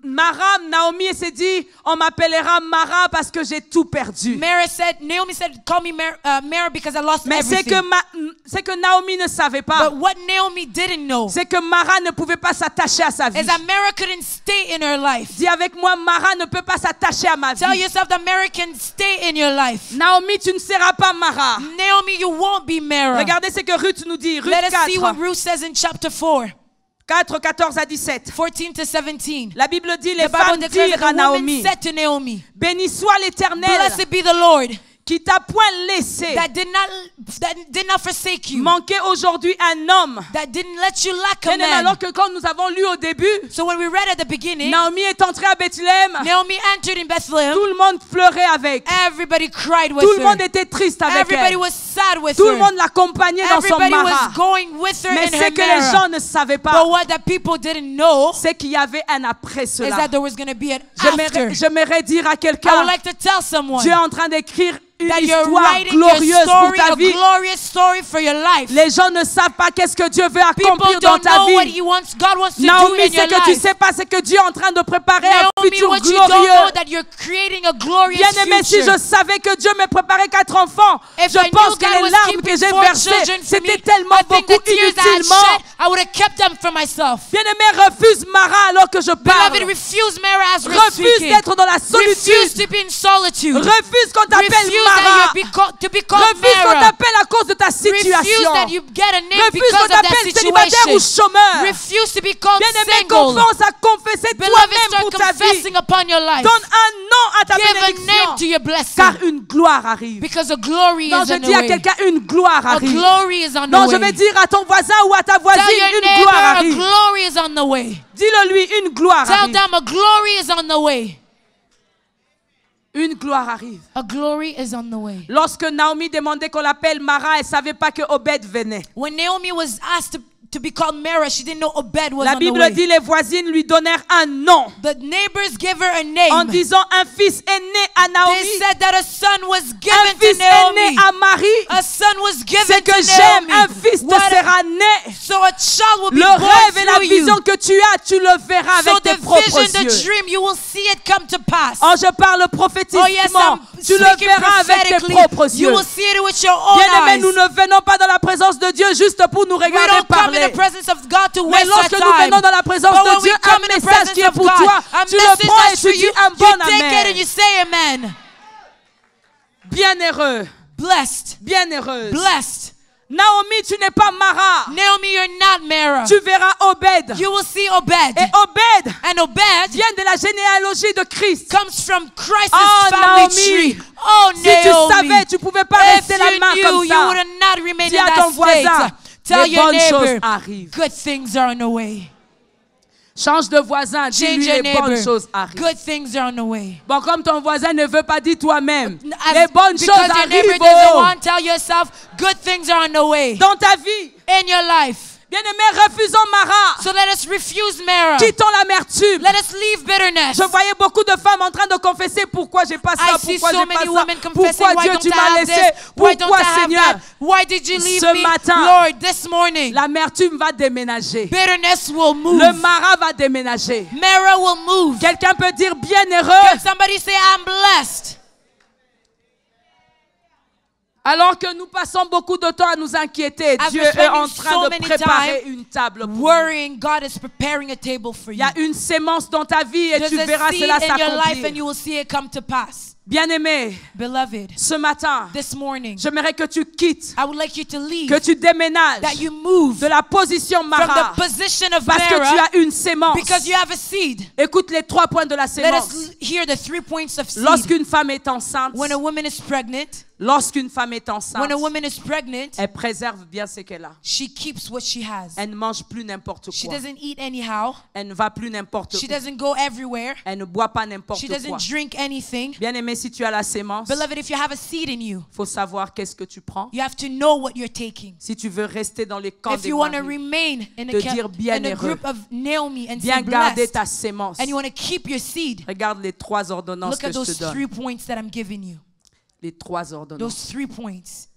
Mara, Naomi s'est dit, on m'appellera Mara parce que j'ai tout perdu. Naomi said, call me Mara because I lost Mais c'est everything. que Naomi ne savait pas. But what Naomi didn't know C'est que Mara ne pouvait pas s'attacher à sa vie. is that Mara couldn't stay in her life. Dis avec moi, Mara ne peut pas s'attacher à ma Tell vie. yourself that Mara can stay in your life. Naomi, tu ne seras pas Mara. Naomi, you won't be Mara. Regardez ce que Ruth nous dit. Ruth Let us see what 4, Ruth says in chapter 4, 4, 14 à 17. 14 to 17. La Bible dit, les The Bible femmes declares dirent that à the woman Naomi, said to Naomi, béni soit l'Éternel blessed be the Lord qui t'a point laissé that did not forsake you, manquer aujourd'hui un homme. that didn't let you lack a Bien-aimé, man. alors que quand nous avons lu au début, So when we read at the beginning, Naomi est entrée à Bethléem, Naomi entered in Bethlehem. tout le monde pleurait avec. Everybody cried with Tout le her. monde était triste avec Everybody elle. was sad with Tout her. le monde l'accompagnait dans son Everybody marat. was going with her Mais in ce her que les Mara. gens ne savaient But pas, what the people didn't know c'est qu'il y avait un après is cela. that there was going to be an after. J'aimerais dire à I quelqu'un, would like to tell someone Dieu est en train d'écrire une that you're histoire writing your glorieuse pour story, ta a vie. glorious story for your life. Les gens ne savent pas qu'est-ce que Dieu veut People accomplir dans don't ta know what vie. God wants to do Naomi, in ce your que tu life. sais pas, c'est que Dieu est en train de préparer un Naomi, futur what you don't know glorieux. that you're creating a glorious Bien-aimé, si future. je savais que Dieu me préparait 4 enfants, If je I pense knew que God les was larmes keeping que j'ai 4 versées, children for c'était me, tellement I think beaucoup the tears I had inutilement. shed, I would have kept them for myself. Bien-aimé, refuse Mara alors que je parle. Beloved, refuse Mara as we're Refuse speaking. d'être dans la Refuse solitude. to be in solitude. Refuse qu'on t'appelle Refuse Mara. that to be called Refuse qu'on Mara. t'appelle à cause de ta Refuse situation. that you get a name Refuse because qu'on of that t'appelle célibataire ou situation. chômeur. Refuse to be called Bien-aimé, single. commence à confesser Beloved, toi-même start pour ta vie. confessing upon your life. Donne un nom à ta Give a name to bénédiction. your blessing. Car une gloire arrive. Because a glory Non, is je on the dis à way. quelqu'un, une gloire A arrive. glory is on the Non, je way. vais dire à ton voisin ou à ta voisine, Tell your une neighbor gloire a arrive. glory is on the way. Dis-le lui, une gloire Tell arrive. them a glory is on the way. Une gloire arrive. A glory is on the way. Lorsque Naomi demandait qu'on l'appelle Mara, elle ne savait pas que Obed venait. When Naomi was asked to be called Mara, she didn't know Obed was La on the Bible way. dit les voisines lui donnèrent un nom The neighbors give her a name. en disant un fils est né à They Naomi, said that a son was un given fils to est né Naomi. à Marie. A son was given C'est que to j'aime, Naomi. un fils te What a- sera né. So a child will be Le born rêve et la through you. vision que tu as, tu le verras So avec the tes propres vision, the yeux. dream, you will see it come to pass. Oh, je parle Oh yes, prophétiquement. I'm Tu le speaking verras avec tes prophetically. propres You yeux. will see it with your own Bien-aimés, eyes. nous ne venons pas dans la présence de Dieu juste pour nous We regarder don't come parler. parler. the presence of God to Mais waste our lorsque nous time. venons dans la présence But de when Dieu, we come un in the message presence qui est of pour God, toi, a tu le message prends et that's for tu dis you, un you bon take it and amen. you say amen. Bienheureux, Blessed. bienheureuse. Blessed. Naomi, tu n'es pas Mara. Naomi, you're not Mara. Tu verras Obed. You will see Obed. Et Obed And Obed vient de la généalogie de Christ. comes from Christ's Oh, family Naomi. tree. Oh, Si tu Naomi. savais, tu ne pouvais pas If rester la main you comme knew, you ça. would have not remained Dis in à that ton voisin, state. Tell les your bonnes choses neighbor, arrivent. good things are on the way. Change de voisin, Change dis-lui your les bonnes neighbor. choses arrivent. Good things are on the way. Bon, comme ton voisin ne veut pas dire toi-même, As- les bonnes choses because your neighbor arrivent. doesn't Oh. want, tell yourself, good things are on the way Dans ta vie, in your life. bien-aimé, refusons Mara. So let us refuse Mara. Quittons l'amertume. Let us leave bitterness. Je voyais beaucoup de femmes en train de confesser pourquoi j'ai pas ça, I see pourquoi so j'ai many pas ça, women confessing, pourquoi why Dieu don't tu I m'as have laissé, this? Why don't pourquoi I have Seigneur. that? Why did you leave Ce me? matin, Lord, this morning, L'amertume va déménager. bitterness will move. Le Mara va déménager. Mara will move. Quelqu'un peut dire Can bienheureux somebody say, I'm blessed? alors que nous passons beaucoup de temps à nous inquiéter. As Dieu we're est en spending train so de many préparer time une table pour nous. Worrying, God is preparing a table for Il you. y a une sémence dans ta vie et There's tu a verras seed cela in your life and s'accomplir. you will see it come to pass. Bien-aimé, Beloved, ce matin, this morning, j'aimerais que tu quittes, I would like you to leave, que tu déménages that you move de la position from Mara the position of parce que tu Mara as une sémence. because you have a seed. Écoute les 3 points de la Let sémence. us hear the 3 points of seed. Lorsqu'une femme est enceinte, When a woman is pregnant, lorsqu'une femme est enceinte, when a woman is pregnant, elle préserve bien ce qu'elle a. she keeps what she has. Elle ne mange plus n'importe She quoi. doesn't eat anyhow. Elle ne va plus n'importe She où. doesn't go everywhere. Elle ne boit pas n'importe She quoi. doesn't drink anything. Bien-aimé, si tu as la sémence, Beloved, if you have a seed in you, il faut savoir qu'est-ce que tu prends. you have to know what you're taking. Si tu veux rester dans les camps If des you want to maris, remain in de dire a bienheureux, group of Naomi and bien say garder blessed, ta sémence. and you want to keep your seed, Regarde les 3 ordonnances look que at je those te donne. 3 points that I'm giving you. Les 3 ordonnances. Those 3 points.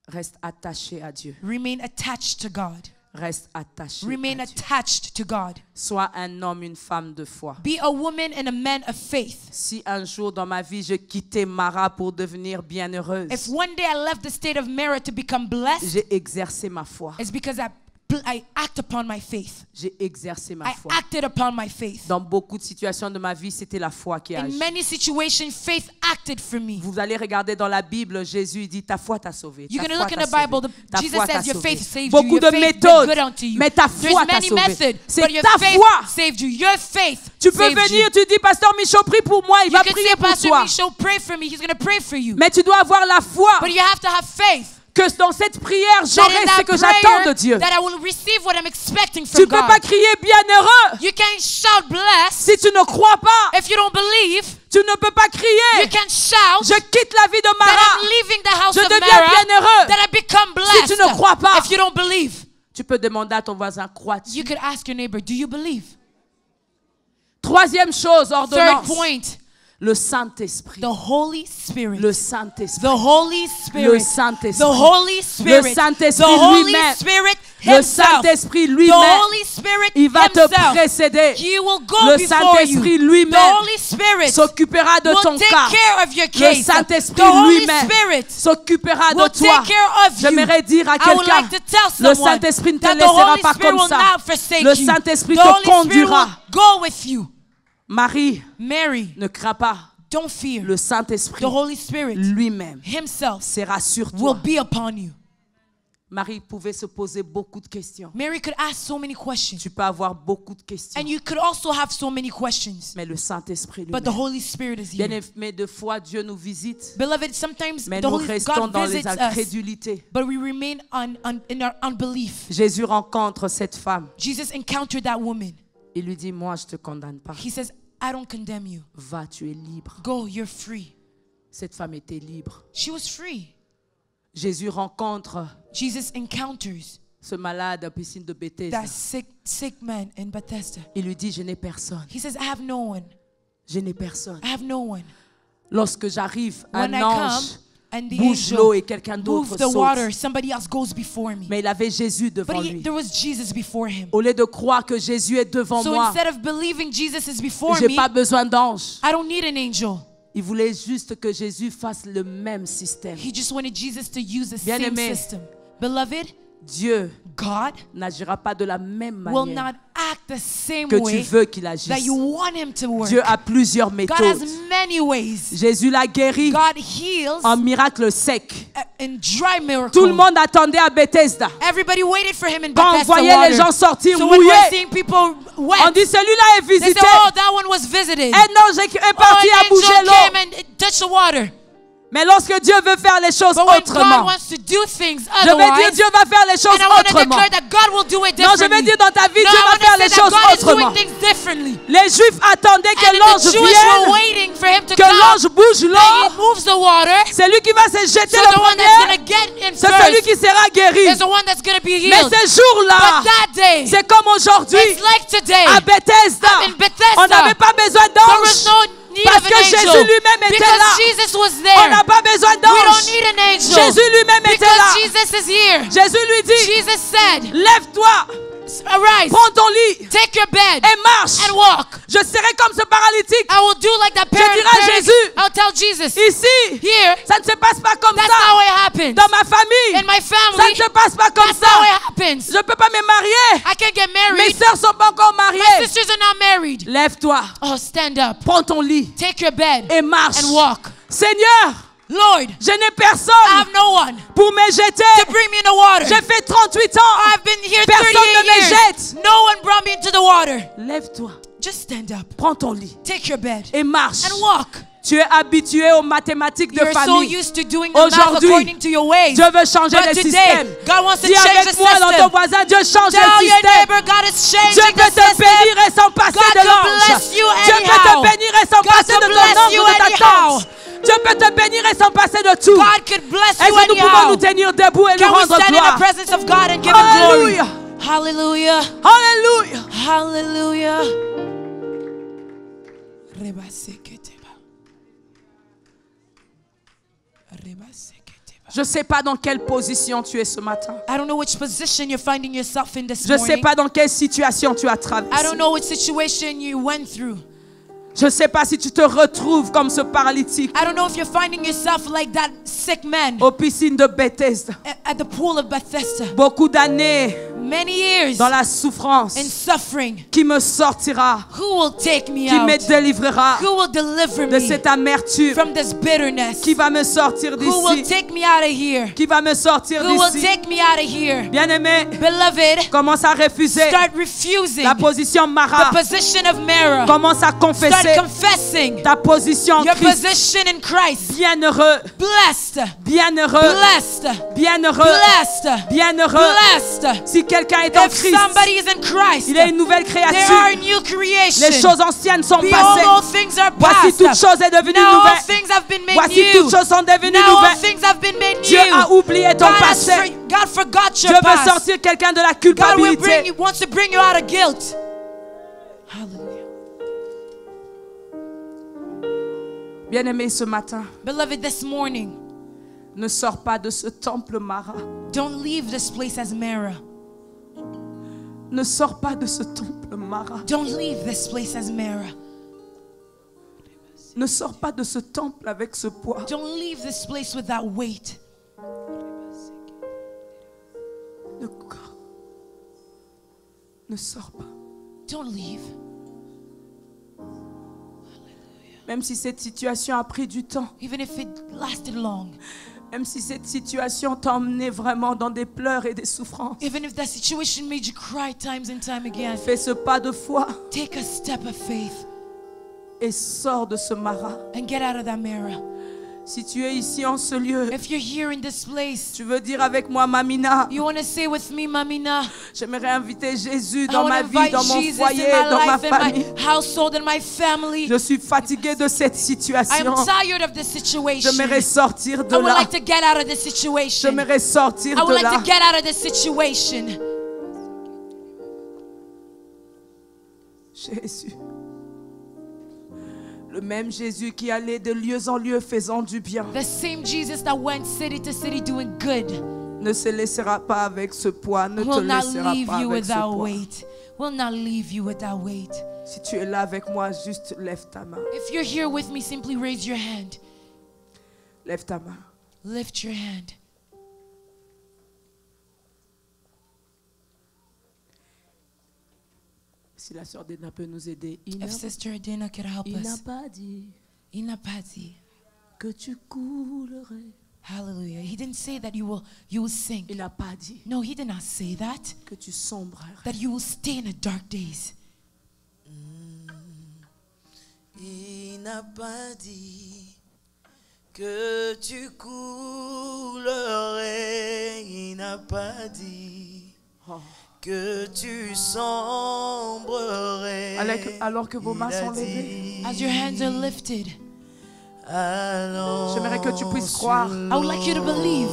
Reste attaché à Dieu. Remain attached to God. Reste attaché Remain à Dieu. attached to God. Sois un homme, une femme de foi. Be a woman and a man of faith. Si un jour dans ma vie, je quittais Mara pour devenir bienheureuse, If one day I left the state of Mara to become blessed, j'ai exercé ma foi. it's because I act upon my faith. J'ai exercé ma I foi. acted upon my faith. Dans beaucoup de situations de ma vie, c'était la foi qui a In agi. many situations, faith acted for me. Vous allez regarder dans la Bible, Jésus dit ta foi t'a sauvé. You Ta can foi look in t'a the Bible. sauvé. Ta Jesus foi t'a says your sauvé. faith saved you. Beaucoup Your de faith did méthodes, good unto you. mais ta There's foi t'a many sauvé. methods, C'est but your ta faith foi. saved you. Your faith Tu peux saved venir, you. tu dis Pasteur Michaud, prie pour moi, il You va can prier say, pour Pastor toi. Michaud, pray for me. He's going to pray for you. Mais tu dois avoir la foi But you have to have faith. que dans cette prière, That j'aurai in ce that que j'attends de Dieu. prayer, that I will receive what I'm expecting Tu from ne peux pas God. crier bienheureux You can't shout blessed si tu ne crois pas. if you don't believe. Tu ne peux pas You crier can't shout je quitte la vie de that Mara. I'm leaving the house Je of deviens Mara, bienheureux. that I become blessed. tu ne crois pas. If you don't believe, Tu peux demander à ton voisin, crois-tu? you could ask your neighbor, do you believe? 3e chose, Third ordonnance. point, Le Saint-Esprit. the Holy Spirit. Le Saint-Esprit. The Holy Spirit. Le Saint-Esprit. The Holy Spirit. Le Saint-Esprit The Holy lui-même. Spirit Le himself. Saint-Esprit The lui-même. Holy Spirit Il va te himself. précéder. He will go Le before Saint-Esprit you. lui-même The Holy Spirit s'occupera de will ton take cas. care of your Le case. Saint-Esprit The Holy lui-même Spirit s'occupera will de toi. take care of you. J'aimerais dire à I would quelqu'un, like to tell le someone Saint-Esprit ne te that the laissera Holy pas Spirit comme will ça. not forsake Le you. Saint-Esprit The te Holy Spirit conduira. will go with you. Marie, Mary, ne crains pas. don't fear. Le Saint-Esprit The Holy Spirit lui-même himself sera sur will toi. be upon you. Marie pouvait se poser beaucoup de questions. Mary could ask so many questions. Tu peux avoir beaucoup de questions. And you could also have so many questions. Mais le Saint-Esprit But the lui-même. Holy Spirit is here. Bien-aimé, de fois, Dieu nous visite. Beloved, sometimes Mais the nous Holy restons God dans les visits us, incrédulités. but we remain in our unbelief. Jésus rencontre cette femme. Jesus encountered that woman. Il lui dit, moi, je ne te condamne pas. He says, I don't condemn you. Va, tu es libre. Go, you're free. Cette femme était libre. She was free. Jésus rencontre Jesus encounters ce malade à piscine de Bethesda. that sick man in Bethesda. Il lui dit, je n'ai personne. He says, I have no one. Je n'ai personne. I have no one. Lorsque j'arrive, When un I ange come and the bouge angel l'eau et quelqu'un d'autre moves the water, saute. somebody else goes before me. Mais il avait Jésus devant But lui. there was Jesus before him. Au lieu de croire que Jésus est devant So moi, instead of believing Jesus is before j'ai me, pas besoin d'ange. I don't need an angel. Il voulait juste que Jésus fasse le même système. He just wanted Jesus to use the same Bien-aimé. system. Beloved, Dieu God n'agira pas de la même will manière not act the same que tu way veux qu'il that agisse. you want him to work. Dieu a plusieurs God has méthodes. many ways. Jésus l'a guéri God heals en miracle sec. in dry miracles. Tout le monde attendait à Bethesda. Everybody waited for him in Quand on Bethesda voyait water. les gens sortir So when we're mouillés, seeing people on wet, dit celui-là est they visité. say, oh, that one was visited. Un ange est parti Oh, à an bouger angel l'eau. came and touched the water. Mais lorsque Dieu veut faire les choses But when God autrement, wants to do things je vais dire otherwise, Dieu va faire les choses and I want to autrement. declare that God will do it Non, je vais differently. dire dans ta vie, No, Dieu I va want to faire say les that choses God is autrement. doing things differently. Les Juifs attendaient que And l'ange the Jewish were vienne, waiting for him to que come. l'ange bouge That he l'eau. moves the water. C'est lui qui va se jeter So le the one that's premier. going to get in C'est celui first qui sera guéri. is the one that's going to be Mais healed. ces jours-là, But that day, c'est comme aujourd'hui, it's like today. à Bethesda, In Bethesda, on n'avait pas besoin there was d'ange. no need Parce of que an Jésus angel. lui-même était Because là. Jesus was On there. n'a pas besoin We don't d'ange. need an angel. Jésus lui-même était là. Because Jesus is here. Jésus lui dit, Jesus said, lève-toi, arise, prends ton lit take your bed et marche. and walk. Je serai comme ce paralytique. I will do like that Je dirai à paralytic. Jésus, I'll tell Jesus, ici, here, ça ne se passe pas comme that's ça. not how it happens. Dans ma famille, In my ça ne family, se passe pas comme that's not how ça. it happens. Je ne peux pas me marier. I can't get Mes married. sœurs ne sont pas encore My mariées. sisters are not married. Lève-toi, Oh, stand up. prends ton lit Take your bed et marche. and walk. Seigneur, Lord, je n'ai I personne have no one pour me jeter. to bring me in the water. J'ai fait 38 ans. I've been here Personne 38 ne me years. jette. No one brought me into the water. Lève-toi, Just stand up. prends ton lit Take your bed et marche. and walk. Tu es habitué aux mathématiques de You're so famille. used to doing the math Aujourd'hui, according to your ways. Dieu veut changer But le today, système. God wants to Dis change avec the moi dans ton system. voisin, Dieu change Tell le your système. neighbor, God is Dieu changing peut the te system. bénir et sans passer God de could l'ange. bless you Dieu peut anyhow. te bénir et sans God passer de could ton bless ange you ou de ta anyhow. tante. Dieu peut te bénir et sans passer de tout. God could bless Est-ce you que nous pouvons anyhow. nous tenir debout et lui Can we rendre stand in the gloire? presence of God and give Him glory? Alléluia. Hallelujah. Alléluia. Hallelujah. Je ne sais pas dans quelle position tu es ce matin. I don't know which position you're finding yourself in this Je ne sais morning. pas dans quelle situation tu as I traversé. don't know which situation you went through. Je ne sais pas si tu te retrouves comme ce paralytique I don't know if you're finding yourself like that sick man aux piscines de Bethesda. at the pool of Bethesda. Beaucoup d'années Many years dans la souffrance. in suffering. Qui me sortira, Who will take me qui me out? délivrera Who will deliver de me cette amertume, from this bitterness? qui va me sortir Who will d'ici, take me out of here? qui va me sortir Who will d'ici. take me out of here? Bien-aimé, Beloved, commence à refuser start refusing la position the Mara. position of Mara. Commence à Start confesser confessing ta position en your Christ. position in Christ. Bienheureux, Blessed, bienheureux, blessed, bienheureux, blessed, bienheureux. blessed. Si quelqu'un est en If Christ, somebody is in Christ, il est une nouvelle they are a créature. new creation. Les choses anciennes sont Behold, passées. all things are Voici past. toutes choses sont devenues Now all nouvelles. things have been made Voici new. toutes choses sont devenues Now all nouvelles. things have been made Dieu new. a oublié ton passé. God forgot Dieu your veut past. sortir quelqu'un de la God will culpabilité. wants to bring you out of guilt. Hallelujah. Bien-aimé, ce matin, Beloved, this morning, ne sors pas de ce temple Mara. don't leave this place as Mara. Ne sors pas de ce temple Mara. Don't leave this place as Mara. Ne sors pas de ce temple avec ce poids. Don't leave this place with that weight. Ne sors pas. Don't leave. Même si cette situation a pris du temps. Even if it lasted long. Même si cette situation t'a emmené vraiment dans des pleurs et des souffrances. Even if that situation made you cry times and time again. Fais ce pas de foi Take a step of faith et sors de ce Mara. and get out of that Mara. Si tu es ici en ce lieu, If you're here in this place, tu veux dire avec moi, Mamina, you want to say with me, Mamina, j'aimerais inviter Jésus I dans want ma to vie, invite dans mon Jesus foyer, in my dans ma life, in famille. my household, in my family. Je suis fatiguée de cette I situation. am tired of this situation. J'aimerais sortir de I would là. like to get out of this situation. J'aimerais sortir I would de like là. to get out of this situation. Jésus. Le même Jésus qui allait de lieu en lieu faisant du bien The same Jesus that went city to city doing good ne se laissera pas avec ce poids, ne te will not laissera leave pas you avec with ce that poids. weight. Will not leave you with that weight. Si tu es là avec moi, juste lève ta main. If you're here with me, simply raise your hand. Lève ta main. Lift your hand. Si la sœur Dena peut nous aider. If Sister Dana could help Il n'a us. pas dit Il n'a pas dit. que tu coulerais. Hallelujah. He didn't say that you will sink. Il n'a pas dit No, he did not say that. que tu sombrerais. That you will stay in the dark days. Il n'a pas dit que tu coulerais. Il n'a pas dit que tu sombrerais. Alors que vos mains sont levées, As your hands are lifted, j'aimerais que tu puisses croire. I would like you to believe.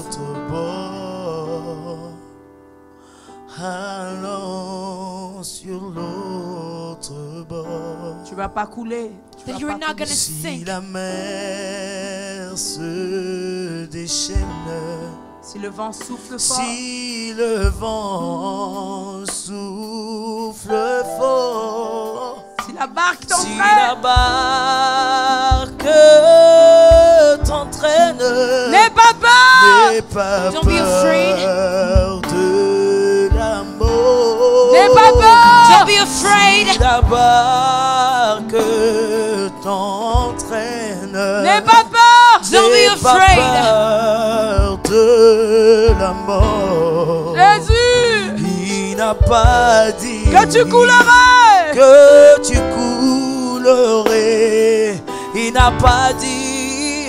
Allons sur l'autre bord. Tu ne vas pas couler. That you're not going to Si sink. la mer se déchaîne, Si le vent souffle fort, si le vent souffle fort, si la barque si la t'entraîne, barque t'entraîne, n'aie pas peur. n'aie pas Don't be afraid. peur de la mort. N'aie pas peur. Don't be afraid. Si la barque t'entraîne, N'aie pas peur. Don't be n'aie pas afraid. peur de la mort. Jésus, Il n'a pas dit que tu coulerais. que tu coulerais. Il n'a pas dit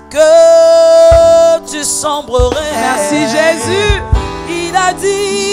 que tu sombrerais. Merci Jésus. Il a dit